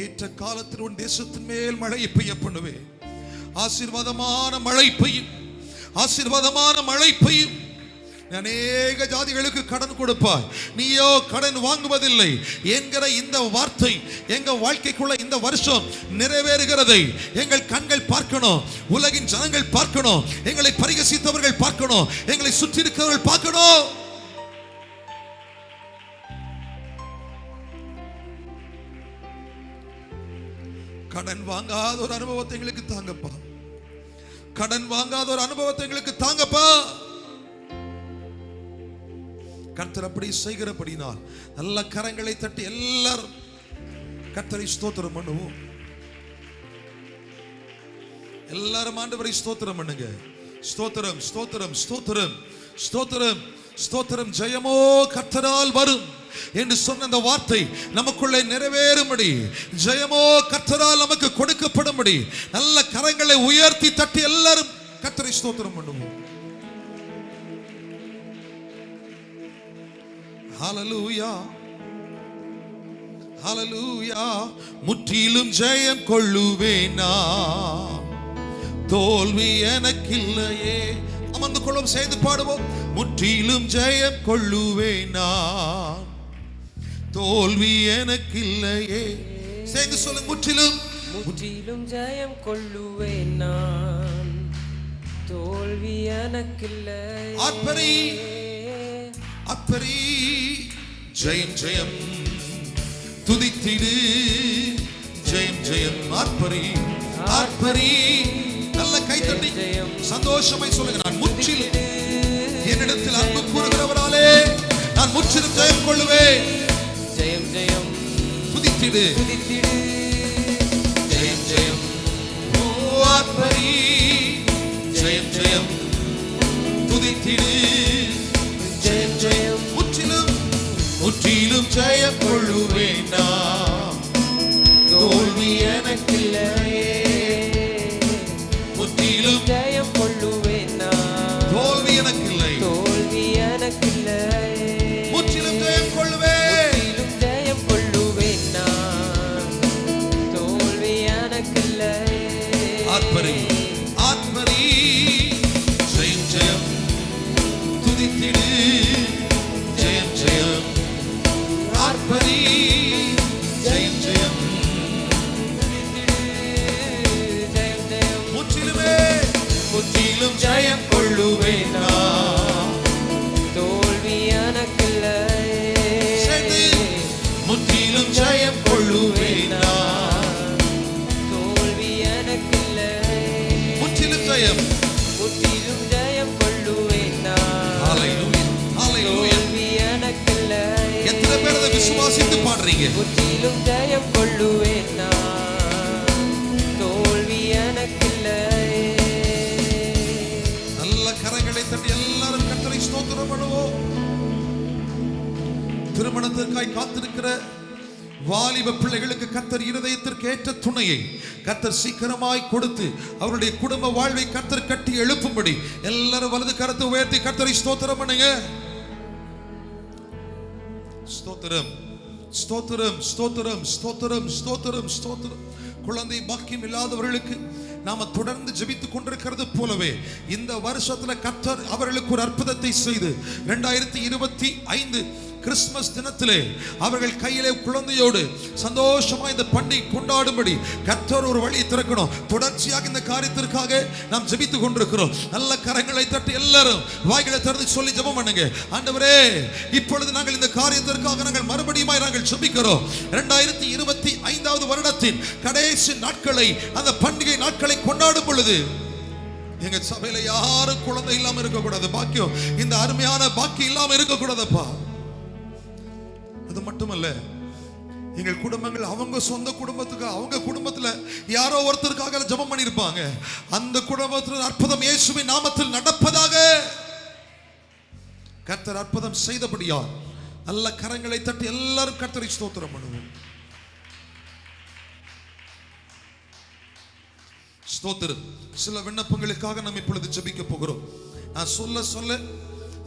ஏற்ற காலத்தில் உன் தேசத்தின் மேல் மழை பெய்ய பண்ணுவேன். ஆசீர்வாதமான மழை பெய்யும். ஆசீர்வாதமான மழை பெய்யும். அநேக ஜாதிகளுக்கு கடன் கொடுப்பாய், நீயோ கடன் வாங்குவதில்லை என்கிற இந்த வார்த்தை எங்க வாழ்க்கைக்குள்ள இந்த வருஷம் நிறைவேறுகிறதை எங்கள் கண்கள் பார்க்கணும். உலகின் ஜனங்கள் பார்க்கணும். எங்களை பரிகசித்தவர்கள் பார்க்கணும். எங்களை சுற்றி இருக்கிறவர்கள் பார்க்கணும். கடன் வாங்காத ஒரு அனுபவத்தை எங்களுக்கு தாங்கப்பா. கடன் வாங்காத ஒரு அனுபவத்தை எங்களுக்கு தாங்கப்பா. கர்த்தர் அப்படி செய்கிறபடினால் நல்ல கரங்களை தட்டி எல்லாரும் கர்த்தரை ஸ்தோத்திரம் பண்ணுவோம். எல்லாரும் ஆண்டவரை ஸ்தோத்திரம் பண்ணுங்க. ஸ்தோத்திரம், ஸ்தோத்திரம், ஸ்தோத்திரம், ஸ்தோத்திரம், ஸ்தோத்திரம். ஜெயமோ கர்த்தரால் வரும் என்று சொன்ன அந்த வார்த்தை நமக்குள்ளே நிறைவேறும்படி, ஜெயமோ கர்த்தரால் நமக்கு கொடுக்கப்படும்படி நல்ல கரங்களை உயர்த்தி தட்டி எல்லாரும் கர்த்தரை ஸ்தோத்திரம் பண்ணுவோம். ஹல்லேலூயா, ஹல்லேலூயா. முற்றிலும் ஜெயம் கொள்ளுவேனா, தோல்வி எனக்கில்லையே. அமர்ந்து கொள்ளும், சேர்ந்து பாடுவோம். முற்றிலும் ஜெயம் கொள்ளுவேனா, தோல்வி எனக்கில்லையே. சேர்ந்து சொல்லுங்க. முற்றிலும், முற்றிலும் ஜெயம் கொள்ளுவேன் நான், தோல்வி எனக்கில்லை. ஆர்ப்பரி, ஆர்ப்பரி. ஜெயம் ஜெயம் துதித்திடு, ஜெயம் ஜெயம். ஆர்ப்பரி, ஆர்ப்பரி. நல்ல கைத்தட்டி சந்தோஷமாய் சொல்லுங்க. நான் முற்றிலும் என்னிடத்தில் அன்பு கூறுகிறவராலே நான் முற்றிலும் ஜெயம் கொள்ளுவேன். ஜெயம் ஜெயம் துதித்திடு, துதித்திடு. ஜெயம் ஜெயம். ஓ ஆர்ப்பரி, ஜெயம் ஜெயம் துதித்திடு, ஜெயம் ஜெயம். முற்றிலும், முற்றிலும் ஜெயம் கொள்ளுவேன் நான், தோல்வி எனக்கில்லையே. முற்றிலும் ஜெயம் கொள்ளுவேன் நான், தோல்வி எனக்கில்லை, தோல்வி எனக்கில்லை. முற்றிலும் ஜெயம் கொள்ளுவேன். முற்றிலும் ஜெயம் கொள்ளுவேன் நான், தோல்வி எனக்கில்லை. ஆர்ப்பரி, ஆர்ப்பரி. ஜெயம் ஜெயம் துதித்திடு, ஜெயம் ஜெயம். ஆர்ப்பரி, ஜெயம் ஜெயம். ஜெயம் ஜெயம். முற்றிலுமே, முற்றிலும் ஜெயம் கொள்ளுவேன் நான், தோல்வி எனக்கில்லை. சேர்ந்து முற்றிலும் ஜெயம் கொள்ளுவேன் நான், தோல்வி எனக்கில்லை. முற்றிலும் ஜெயம். முற்றிலும் ஜெயம் கொள்ளுவேன் நான், ஹல்லேலூயா, ஹல்லேலூயா. தோல்வி எனக்கில்லை. எத்தனை பேர் அதை விசுவாசித்து பாடுறீங்க? முற்றிலும் ஜெயம் கொள்ளுவேன் நான், தோல்வி எனக்கில்லை. நல்ல கரங்களை தட்டி எல்லாரும் கர்த்தரை ஸ்தோத்திரம் பண்ணுவோம். திருமணத்திற்காய் காத்திருக்கிற வாலிப பிள்ளைகளுக்கு கர்த்தர் இருதயத்திற்கு ஏற்ற துணையை கர்த்தர் சீக்கிரமாய் கொடுத்து அவருடைய குடும்ப வாழ்வை கர்த்தர் கட்டி எழுப்பும்படி எல்லாரும் வலது கரத்தை உயர்த்தி கர்த்தரை ஸ்தோத்திரம் பண்ணுங்க. ஸ்தோத்திரம், ஸ்தோத்திரம், ஸ்தோத்திரம், ஸ்தோத்திரம், ஸ்தோத்திரம், ஸ்தோத்திரம். குழந்தை பாக்கியம் இல்லாதவர்களுக்கு நாம தொடர்ந்து ஜெபித்துக் கொண்டிருக்கிறது போலவே இந்த வருஷத்துல கர்த்தர் அவர்களுக்கு ஒரு அற்புதத்தை செய்து 2025 கிறிஸ்துமஸ் தினத்திலே அவர்கள் கையிலே குழந்தையோடு சந்தோஷமா இந்த பண்டிகை கொண்டாடும்படி கர்த்தர் ஒரு வழியை திறக்கணும். தொடர்ச்சியாக இந்த காரியத்திற்காக நாம் ஜெபித்துக் கொண்டிருக்கிறோம். நல்ல கரங்களை தட்டி எல்லாரும் வாய்களை திறந்து சொல்லி ஜெபம் பண்ணுங்க. ஆண்டவரே, இப்பொழுது நாங்கள் இந்த காரியத்திற்காக நாங்கள் மறுபடியும் நாங்கள் ஜெபிக்கிறோம். 2025வது வருடத்தின் கடைசி நாட்களை, அந்த பண்டிகை நாட்களை கொண்டாடும் பொழுது எங்க சபையில யாரும் குழந்தை இல்லாம இருக்க கூடாது. பாக்கியம், இந்த அருமையான பாக்கியம் இல்லாம இருக்க கூடாதுப்பா. அது மட்டுமல்ல, எங்கள் குடும்பங்கள் அவங்க சொந்த குடும்பத்துக்கு, அவங்க குடும்பத்துல யாரோ ஒருத்தருக்காக ஜெபம் பண்ணிருப்பாங்க. அந்த குடும்பத்தில் அற்புதம் இயேசுவின் நாமத்தில் நடப்பதாக. கர்த்தர் அற்புதம் செய்தபடியா நல்ல கரங்களை தட்டி எல்லாரும் கர்த்தரை ஸ்தோத்திரம் பண்ணுவோம். ஸ்தோத்திரம். சில விண்ணப்பங்களுக்காக நாம் இப்பொழுது ஜெபிக்க போகிறோம். நான் சொல்ல சொல்ல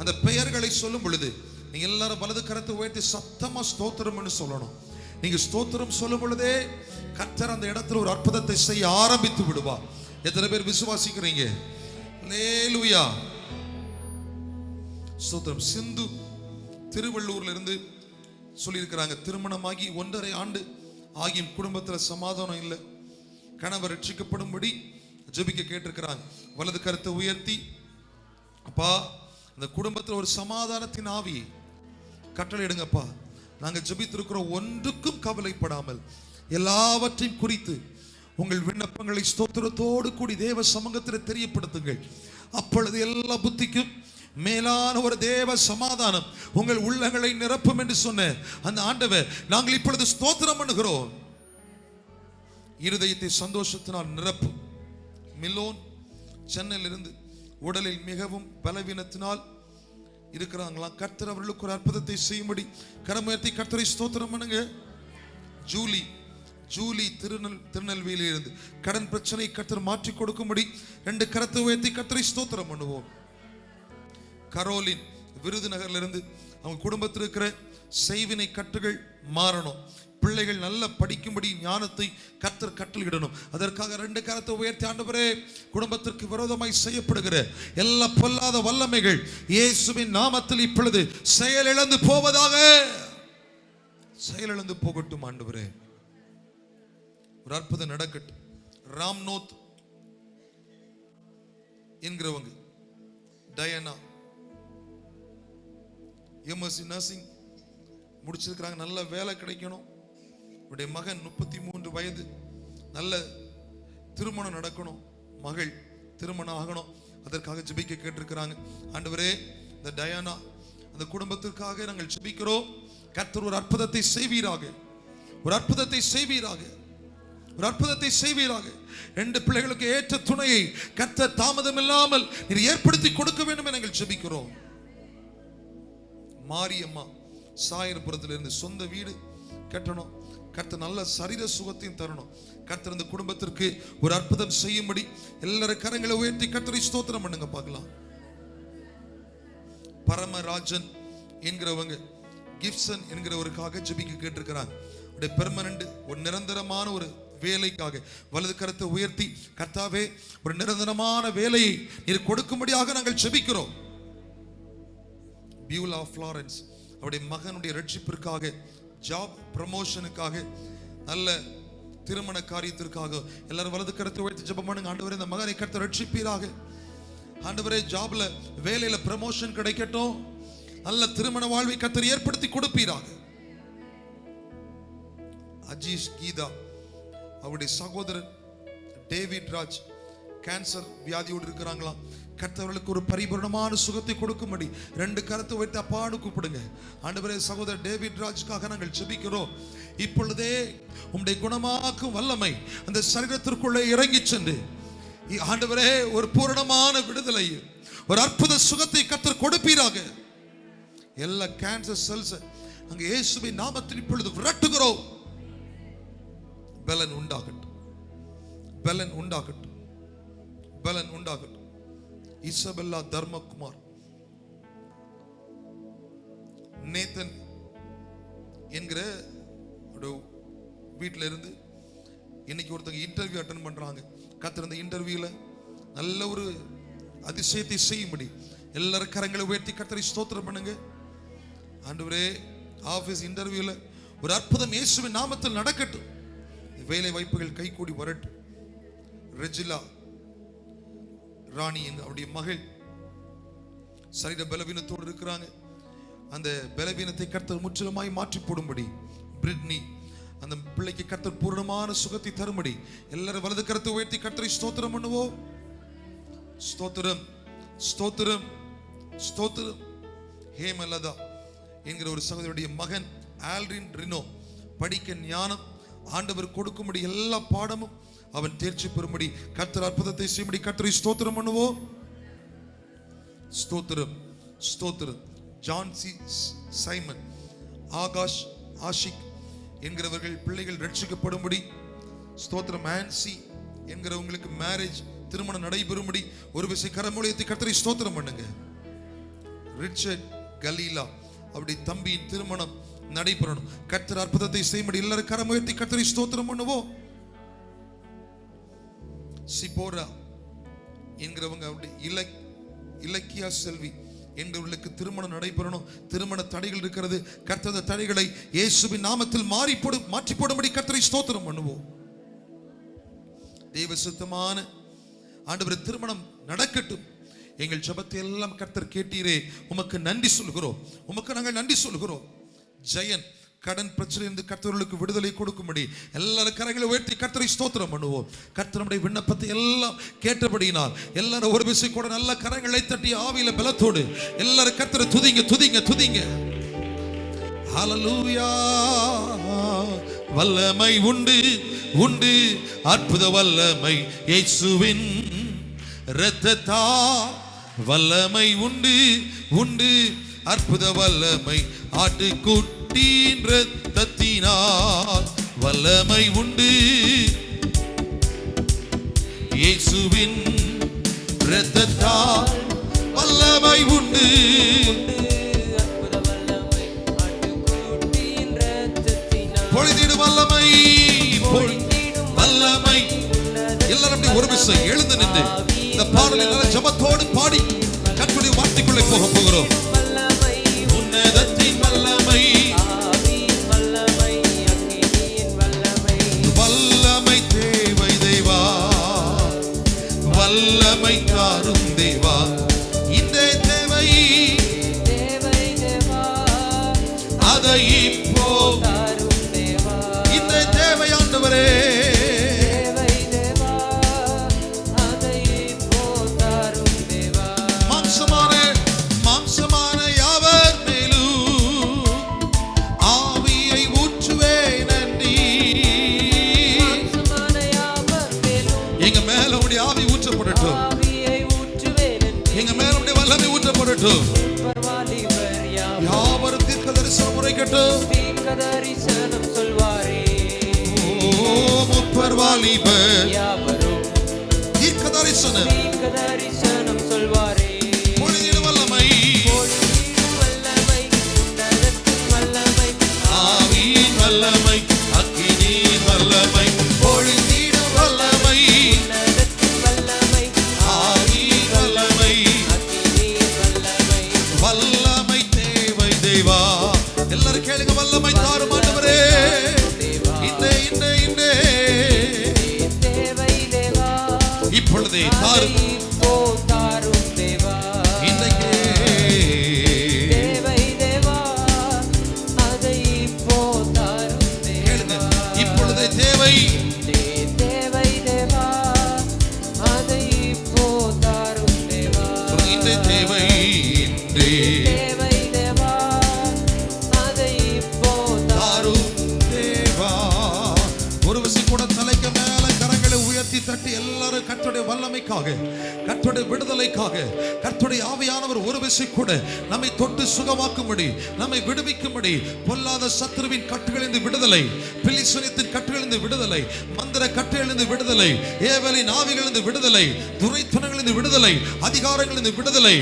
அந்த பெயர்களை சொல்லும் பொழுது நீங்க எல்லாரும் வலது கரத்தை உயர்த்தி சத்தமா ஸ்தோத்திரம்னு சொல்லணும். நீங்க ஸ்தோத்திரம் சொல்லும் பொழுதே கர்த்தர் அந்த இடத்துல ஒரு அற்புதத்தை செய்ய ஆரம்பித்து விடுவார். எத்தனை பேர் விசுவாசிக்கிறீங்க? அல்லேலூயா. ஸ்தோத்திரம். சிந்து திருவள்ளூர்ல இருந்து சொல்லியிருக்கிறாங்க, திருமணமாகி 1.5 ஆண்டு ஆகியும் குடும்பத்தில் சமாதானம் இல்லை, கணவர் ரட்சிக்கப்படும்படி ஜெபிக்க கேட்டிருக்கிறாங்க. வலது கரத்தை உயர்த்தி, அப்பா அந்த குடும்பத்தில் ஒரு சமாதானத்தின் ஆவி கட்டளை எடுங்கப்பா. நாங்கள் ஜெபித்திருக்கிறோம், ஒன்றுக்கும் கவலைப்படாமல் எல்லாவற்றையும் குறித்து உங்கள் விண்ணப்பங்களை ஸ்தோத்திரத்தோடு கூடி தேவ சமூகத்தில் தெரியப்படுத்துங்கள். அப்பொழுது எல்லா புத்திக்கும் மேலான ஒரு தேவ சமாதானம் உங்கள் உள்ளங்களை நிரப்பும் என்று சொன்ன அந்த ஆண்டவர் நாங்கள் இப்பொழுது ஸ்தோத்திரம் பண்ணுகிறோம். இருதயத்தை சந்தோஷத்தினால் நிரப்பு. மிலோன் சென்னையிலிருந்து உடலில் மிகவும் பலவீனத்தினால் இருக்கிறாங்களாம். கர்த்தர் அவர்களுக்கு ஒரு அற்புதத்தை செய்யும்படி கரமுயர்த்தி கர்த்தரை ஸ்தோத்திரம் பண்ணுங்க. ஜூலி திருநெல்வேலியிலிருந்து கடன் பிரச்சனை கர்த்தர் மாற்றி கொடுக்கும்படி 2 கரத்தை உயர்த்தி கர்த்தரை ஸ்தோத்திரம் பண்ணுவோம். கரோலின் விருதுநகர்லிருந்து அவங்க குடும்பத்தில் இருக்கிற செய்வினை கட்டுகள் மாறணும், பிள்ளைகள் நல்லா படிக்கும்படி ஞானத்தை கர்த்தர் கட்டளையிடணும். அதற்காக 2 கரத்தை உயர்த்தி, ஆண்டவரே குடும்பத்திற்கு விரோதமாய் செய்யப்படுகிற எல்லா பொல்லாத வல்லமைகள் இயேசுவின் நாமத்தில் இப்பொழுது செயலிழந்து போவதாக. செயலிழந்து போகட்டும் ஆண்டவரே. ஒரு அற்புதம் நடக்கட்டும். ராம்நோத் என்கிறவங்க டயனா எம்எஸ்சி நர்சிங் முடிச்சிருக்கிறாங்க. நல்ல வேலை கிடைக்கணும். உடைய மகன் 33 வயது, நல்ல திருமணம் நடக்கணும், மகள் திருமணம் ஆகணும். அதற்காக ஜெபிக்க கேட்டிருக்கிறாங்க. ஆண்டவரே, இந்த டயானா அந்த குடும்பத்திற்காக நாங்கள் ஜெபிக்கிறோம். கர்த்தர் ஒரு அற்புதத்தை செய்வீராக, ஒரு அற்புதத்தை செய்வீராக, ஒரு அற்புதத்தை செய்வீராக. 2 பிள்ளைகளுக்கு ஏற்ற துணையை கர்த்தர் தாமதம் இல்லாமல் நீர் ஏற்படுத்தி கொடுக்க வேண்டும் என நாங்கள் ஜெபிக்கிறோம். மாரியம்மா சாயர்புரத்திலிருந்து சொந்த வீடு கட்டணும். கர்த்தர் நல்ல சரீர சுகத்தையும் தரணும். கர்த்தர் இந்த குடும்பத்திற்கு ஒரு அற்புதம் செய்யும்படி எல்லாரும் கரங்களை உயர்த்தி கர்த்தரை ஸ்தோத்திரம் பண்ணுங்க பார்க்கலாம். பரமராஜன் என்கிறவங்க கிப்சன் என்கிறவருக்காக ஜெபிக்க கேட்டிருக்கிறாங்க. பெர்மனன்ட் ஒரு நிரந்தரமான ஒரு வேலைக்காக வலது கரத்தை உயர்த்தி, கர்த்தாவே ஒரு நிரந்தரமான வேலையை நீர் கொடுக்கும்படியாக நாங்கள் ஜெபிக்கிறோம். பியூலா ஃப்ளாரன்ஸ் அவருடைய மகனுடைய ரட்சிப்பிற்காக, ஜாப் ப்ரமோஷனுக்காக, நல்ல திருமண காரியத்திற்காக எல்லாரும் வலது கரத்தை உயர்த்தி ஜெபம் பண்ணுங்க. ஆண்டவரே, இந்த மகனை கர்த்தர் ரட்சிப்பீராக. ஆண்டவரே, ஜாப்ல வேலையில ப்ரமோஷன் கிடைக்கட்டும், நல்ல திருமண வாழ்வை கர்த்தர் ஏற்படுத்தி கொடுப்பீராக. அஜீஷ் கீதா அவருடைய சகோதரர் டேவிட் ராஜ் கேன்சர் வியாதியோடு இருக்கிறாங்களாம். கர்த்தர்களுக்கு ஒரு பரிபூர்ணமான சுகத்தை கொடுக்கும்படி 2 கரத்தை வைத்து அப்பான்னு கூப்பிடுங்க. ஆண்டவரே, சகோதரர் டேவிட் ராஜ்காக நாங்கள் ஜெபிக்கிறோம். இப்பொழுதே உம்முடைய குணமாக்கும் வல்லமை அந்த சரீரத்திற்குள்ளே இறங்கி சென்று ஆண்டவரே ஒரு பூரணமான விடுதலை, ஒரு அற்புத சுகத்தை கர்த்தர் கொடுப்பீராக. எல்லா கேன்சர் செல்ஸ் அங்கே இயேசுவின் நாமத்தில் இப்பொழுது விரட்டுகிறோம். பலன் உண்டாகட்டும், பலன் உண்டாகட்டும், பலன் உண்டாகட்டும். இசபெல்லா தர்மகுமார், நேத்தன் என்கிற வீட்டில இருந்து இன்னைக்கு ஒருத்தங்க இன்டர்வியூ அட்டெண்ட் பண்றாங்க. கர்த்தர் அந்த இன்டர்வியூல நல்ல ஒரு அதிசயத்தை செய்யும்படி எல்லாரும் கரங்களை உயர்த்தி கர்த்தரை ஸ்தோத்திரம் பண்ணுங்க. ஆண்டவரே, ஆபீஸ் இன்டர்வியூல ஒரு அற்புதம் இயேசுவின் நாமத்தில் நடக்கட்டும். வேலை வாய்ப்புகள் கைகூடி வரட்டும். ரெஜிலா ராணி அவருடைய மகள் சரீர பலவீனத்தோடு இருக்கிறாங்க. அந்த பலவீனத்தை கர்த்தர் முற்றிலுமாய் மாற்றி போடும்படி, பிரிட்னி அந்த பிள்ளைக்கு கர்த்தர் பூர்ணமான சுகத்தை தரும்படி எல்லாரும் வலது கரத்தை உயர்த்தி கர்த்தரை ஸ்தோத்திரம் பண்ணுவோம். ஸ்தோத்திரம், ஸ்தோத்திரம், ஸ்தோத்திரம். ஹேமலதா என்கிற ஒரு சகோதரியுடைய மகன் ஆல்ரின் ரினோ படிக்க ஞானம் ஆண்டவர் கொடுக்கும்படி எல்லா பாடமும் அவன் தேர்ச்சி பெறும்படி கர்த்தர் அற்புதத்தை செய்யும்படி கர்த்தரை ஸ்தோத்திரம் பண்ணுவோம். ஸ்தோத்திரம், ஸ்தோத்திரம். John C Simon, Akash, Ashiq என்கிறவர்கள் பிள்ளைகள் ரட்சிக்கப்படும்படி ஸ்தோத்திரம். ஆன்சி என்கிறவங்களுக்கு மேரேஜ் திருமணம் நடைபெறும்படி ஒரு விசை கரமூலியத்தை கர்த்தரை ஸ்தோத்திரம் பண்ணுங்க. ரிச்சர்ட் கலீலா அவருடைய தம்பியின் திருமணம் நடைபெறணும். கர்த்தர் அற்புதத்தை செய்யும்படி எல்லாரும் கரமுயர்த்தி கர்த்தரை ஸ்தோத்திரம் பண்ணுவோம். சிபோரா என்கிறவங்க அவருடைய இலக்கியா செல்வி எங்களுக்கு திருமணம் நடைபெறணும். திருமண தடைகள் இருக்கிறது. கர்த்தர் தடைகளை இயேசுவின் நாமத்தில் மாற்றி போடும்படி கர்த்தரை ஸ்தோத்திரம் பண்ணுவோம். தேவ சுத்தமான ஆண்டவர் திருமணம் நடக்கட்டும். எங்கள் ஜெபத்தை எல்லாம் கர்த்தர் கேட்டீரே, உமக்கு நன்றி சொல்கிறோம். உமக்கு நாங்கள் நன்றி சொல்கிறோம். ஜெயன் கடன் பிரச்சனையிலிருந்து கர்த்தர்களுக்கு விடுதலை கொடுக்கும்படி எல்லாரும் கரங்களை உயர்த்தி கர்த்தரை ஸ்தோத்திரம் பண்ணுவோம். கர்த்தருடைய விண்ணப்பத்தை எல்லாம் கேட்டபடியினால் எல்லாரும் ஒரு விசை கூட நல்ல கரங்களை தட்டி ஆவியில பலத்தோடு எல்லாரும் கர்த்தரை துதிங்க, துதிங்க, துதிங்க. ஹல்லேலூயா. வல்லமை உண்டு, உண்டு, அற்புத வல்லமை இயேசுவின் இரத்தத்தால். வல்லமை உண்டு, உண்டு, அற்புத வல்லமை ஆட்டுக்குட்டியின் இரத்தத்தினால். வல்லமை உண்டு இயேசுவின் இரத்தத்தால். வல்லமை உண்டு, பொழிந்திடும் வல்லமை, வல்லமை. எல்லாரும் ஒரு விஷயம் எழுந்து நின்று இந்த பாடலில் ஜெபத்தோடு பாடி கர்த்தருடைய வார்த்தைக்குள்ளே போக போகிறோம். உன்னதத்தின் வல்லமை, வல்லமை தேவை தேவா, வல்லமை தாரும் தேவா. இந்த தேவை, அதை இப்போ இந்த தேவை ஆண்டவரே. யாவரும் தீர்க்க தரிசனம் உரைக்கட்டும். தரிசனம் சொல்வாரே. முப்பர் வாலிபர் யாவரும் தீர்க்க தரிசனம் சொல்வாரே. பொழிந்திடும் வல்லமை, வல்லமை, ஆவியின் வல்லமை, அக்கினியின் வல்லமை. பொழிந்திடும் வல்லமை, வல்லமை, ஆவியின் வல்லமை, வல்லமை தேவை தேவா. எல்லாரும் கேளுங்க. வல்லமை தாரும் ஆண்டவரே. இப்பொழுதே தாரும், இன்றைக்கே கேளுங்க. இப்பொழுதே தேவை, இன்றே தேவை, இன்றே தட்டி எல்லாரும் கர்த்தருடைய வல்லமைக்காக, கர்த்தருடைய விடுதலைக்காக, கர்த்தருடைய ஆவியானவர் ஒரு விசை கூட நம்மை தொட்டு சுகமாக்கும்படி, நம்மை விடுவிக்கும்படி, பொல்லாத சத்துருவின் கட்டுகளிலிருந்து விடுதலை, பிலிஸ்தீனியத்தின் கட்டுகளிலிருந்து விடுதலை, மந்திர கட்டுகளிலிருந்து விடுதலை, ஏவலின் ஆவிகளிலிருந்து விடுதலை, துரைத்தனங்களிலிருந்து விடுதலை, அதிகாரங்களிலிருந்து விடுதலை,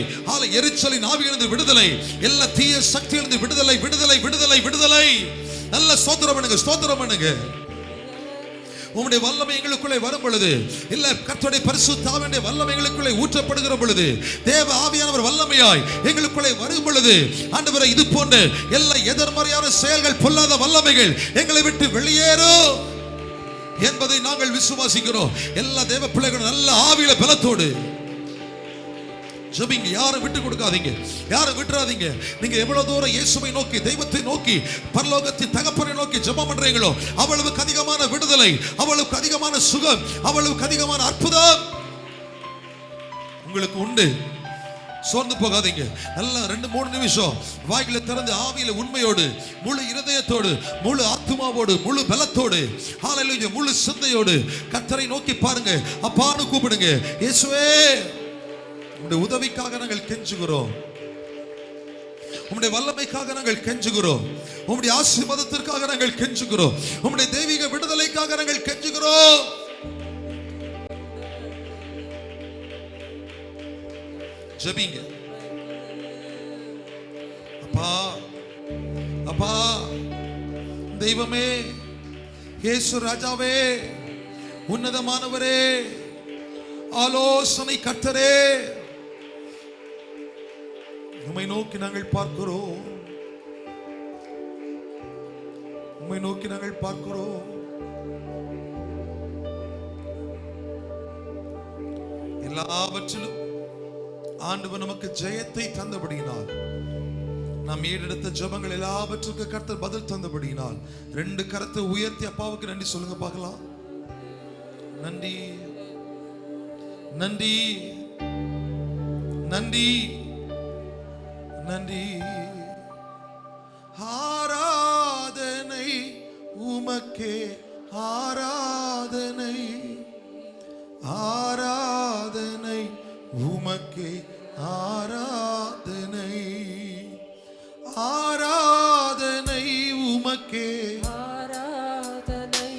எரிச்சலின் ஆவிகளிலிருந்து விடுதலை, எல்லா தீய சக்திகளிலிருந்து விடுதலை, விடுதலை, விடுதலை, விடுதலை. நல்ல ஸ்தோத்திரம் பண்ணுங்க, ஸ்தோத்திரம் பண்ணுங்க. உம்முடைய வல்லமை எங்களுக்குள்ளே வரும் பொழுது, இல்ல கர்த்தருடைய பரிசுத்த ஆவியுடைய வல்லமை எங்களுக்குள்ளே ஊற்றப்படுகிற பொழுது, தேவ ஆவியானவர் வல்லமையாய் எங்களுக்குள்ளே வரும் பொழுது, ஆண்டவரே இது போன்ற எல்லா எதிர்மறையான செயல்கள், பொல்லாத வல்லமைகள் எங்களை விட்டு வெளியேறும் என்பதை நாங்கள் விசுவாசிக்கிறோம். எல்லா தேவ பிள்ளைகளும் நல்ல ஆவியில பலத்தோடு ஜெபிங்க. யாரும் விட்டு கொடுக்காதீங்க, யாரும் விட்டுறாதீங்க. நீங்க எவ்வளவு தூரம் இயேசுவை நோக்கி, தெய்வத்தை நோக்கி, பரலோகத்தின் தகப்பனை நோக்கி ஜெபம் பண்றீங்களோ அவ்வளவுக்கு அதிகமான விடுதலை, அவ்வளவுக்கு அதிகமான சுகம், அவ்வளவுக்கு அதிகமான அற்புதம் உங்களுக்கு உண்டு. சோர்ந்து போகாதீங்க. நல்லா 2-3 நிமிஷம் வாய்களை திறந்து ஆவியில உண்மையோடு, முழு இருதயத்தோடு, முழு ஆத்துமாவோடு, முழு பலத்தோடு, ஹல்லேலூயா, முழு சிந்தையோடு கர்த்தரை நோக்கி பாருங்க. அப்பான்னு கூப்பிடுங்க. இயேசுவே, உம்முடைய உதவிக்காக நாங்கள் கெஞ்சுகிறோம், உம்முடைய வல்லமைக்காக நாங்கள் கெஞ்சுகிறோம், உம்முடைய ஆசீர்வாதத்திற்காக நாங்கள் கெஞ்சுகிறோம், உம்முடைய தெய்வீக விடுதலைக்காக நாங்கள் கெஞ்சுகிறோம். ஜெபிங்க. அப்பா, அப்பா, தெய்வமே, இயேசு ராஜாவே, உன்னதமானவரே, ஆலோசனை கர்த்தரே, உம்மை நோக்கி நாங்கள் பார்க்கிறோம், உம்மை நோக்கி நாங்கள் பார்க்கிறோம். எல்லாவற்றிலும் ஆண்டவர் நமக்கு ஜெயத்தை தந்தபடியினால், நாம் ஏறெடுத்த ஜெபங்கள் எல்லாவற்றுக்கு கர்த்தர் பதில் தந்தபடியினால் 2 கரத்தை உயர்த்தி அப்பாவுக்கு நன்றி சொல்லுங்க பார்க்கலாம். நன்றி, நன்றி, நன்றி, நன்றி. ஆராதனை உமக்கே, ஆராதனை, ஆராதனை உமக்கே, ஆராதனை, ஆராதனை உமக்கே, ஆராதனை,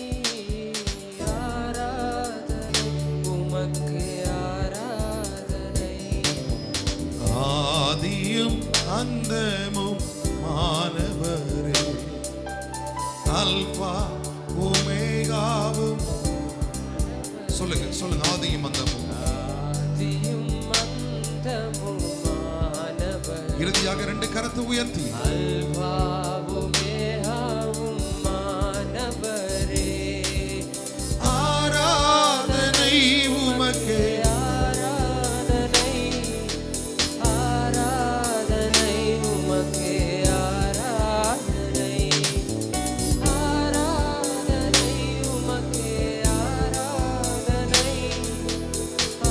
ஆராதனை உமக்கே, ஆராதனை. ஆதியும் அந்தமும் மானவரே, அல்பா ஒமேகாவும். சொல்லுங்க, சொல்லுங்க. ஆதியும் அந்தமும், ஆதியும் அந்தமுமானவர், இறுதியாக 2 கரத்தை உயர்த்தி அல்பாவும் மேகாவும் மானவரே, ஆராதனை உமக்கே, ஆராதனை, ஆராதனை உமக்கே, ஆராதனை, ஆராதனை உமக்கே, ஆராதனை,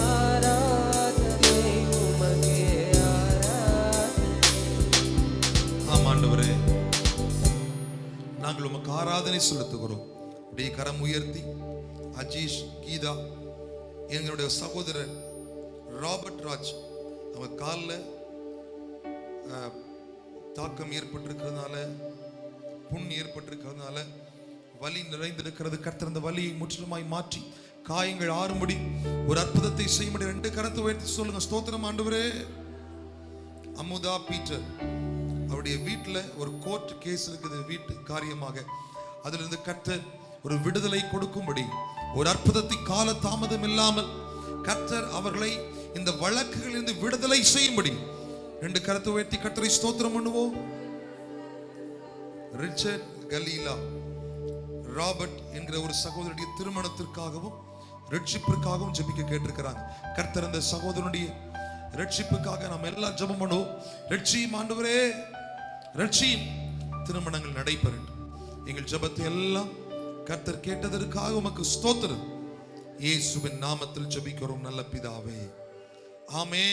ஆராதனை உமக்கே, ஆராதனை. ஆமாண்டவரே, நாங்கள் உமக்கு ஆராதனை செலுத்துகிறோம். அப்படியே கரம் உயர்த்தி அஜீஷ், கீதா, எங்களுடைய சகோதரர் ராபர்ட் ராஜ், அவங்க காலில் தாக்கம் ஏற்பட்டிருக்கிறதுனால, புண் ஏற்பட்டிருக்கிறதுனால வலி நிறைந்திருக்கிறது. கர்த்தர் அந்த வலியை முற்றிலுமாய் மாற்றி காயங்கள் ஆறும்படி ஒரு அற்புதத்தை செய்யும்படி 2 கரத்தை உயர்த்தி சொல்லுங்க. ஸ்தோத்திரம் ஆண்டவரே. அமுதா பீட்டர், அவருடைய வீட்டில் ஒரு கோர்ட் கேஸ் இருக்குது, வீட்டு காரியமாக. அதிலிருந்து கர்த்தர் ஒரு விடுதலை கொடுக்கும்படி, ஒரு அற்புதத்தை கால தாமதம் இல்லாமல் கர்த்தர் அவர்களை இந்த வழக்குகளிலிருந்து விடுதலை செய்யும்படி 2 கரத்தை உயர்த்தி கர்த்தரை ஸ்தோத்திரம் பண்ணுவோம். ரிச்சர்ட் கலீலா ராபர்ட் என்கிற ஒரு சகோதரனுடைய திருமணத்திற்காகவும் ரட்சிப்பிற்காகவும் ஜெபிக்க கேட்டிருக்கிறாங்க. கர்த்தர் அந்த சகோதரனுடைய ரட்சிப்புக்காக நாம் எல்லாம் ஜெபம் பண்ணுவோம். ரட்சியும் ஆண்டவரே, ரட்சியும், திருமணங்கள் நடைபெறட்டும். எங்கள் ஜெபத்தை எல்லாம் கர்த்தர் கேட்டதற்காக உமக்கு ஸ்தோத்திரம். இயேசுவின் நாமத்தில் ஜெபிக்கிறோம் நல்ல பிதாவே, ஆமே,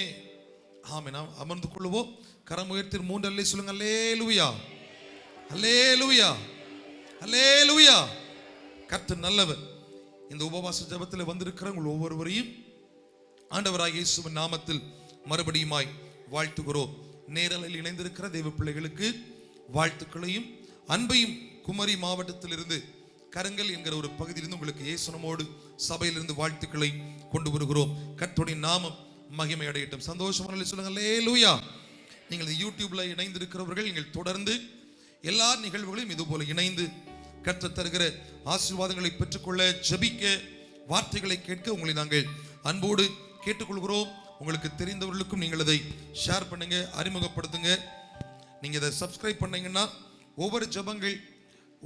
ஆமே. நாம் அமர்ந்து கொள்வோம். கரம் உயர்த்தி 3 அல்லே சொல்லுங்க. அல்லேலூயா, அல்லேலூயா, அல்லேலூயா. கர்த்தர் நல்லவர். இந்த உபவாச ஜெபத்தில் வந்திருக்கிறவங்க ஒவ்வொருவரையும் ஆண்டவராகிய இயேசுவின் நாமத்தில் மறுபடியுமாய் வாழ்த்துகிறோம். நேரலையில் இணைந்திருக்கிற தெய்வ பிள்ளைகளுக்கு வாழ்த்துக்களையும் அன்பையும் குமரி மாவட்டத்திலிருந்து கரங்கல் என்கிற ஒரு பகுதியிலிருந்து உங்களுக்கு இயேசுனமோடு சபையிலிருந்து வாழ்த்துக்களை கொண்டு வருகிறோம். கர்த்தருடைய நாமம் மகிமை அடையட்டும். சந்தோஷமாக சொல்லுங்க அல்லேலூயா. நீங்கள் யூடியூப்ல இணைந்திருக்கிறவர்கள் நீங்கள் தொடர்ந்து எல்லா நிகழ்வுகளையும் இது போல இணைந்து கர்த்தர் தருகிற ஆசீர்வாதங்களை பெற்றுக்கொள்ள, ஜெபிக்க, வார்த்தைகளை கேட்க உங்களை நாங்கள் அன்போடு கேட்டுக்கொள்கிறோம். உங்களுக்கு தெரிந்தவர்களுக்கும் நீங்கள் அதை ஷேர் பண்ணுங்க, அறிமுகப்படுத்துங்க. நீங்க இதை சப்ஸ்கிரைப் பண்ணீங்கன்னா ஒவ்வொரு ஜெபங்கள்,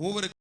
ஒவ்வொரு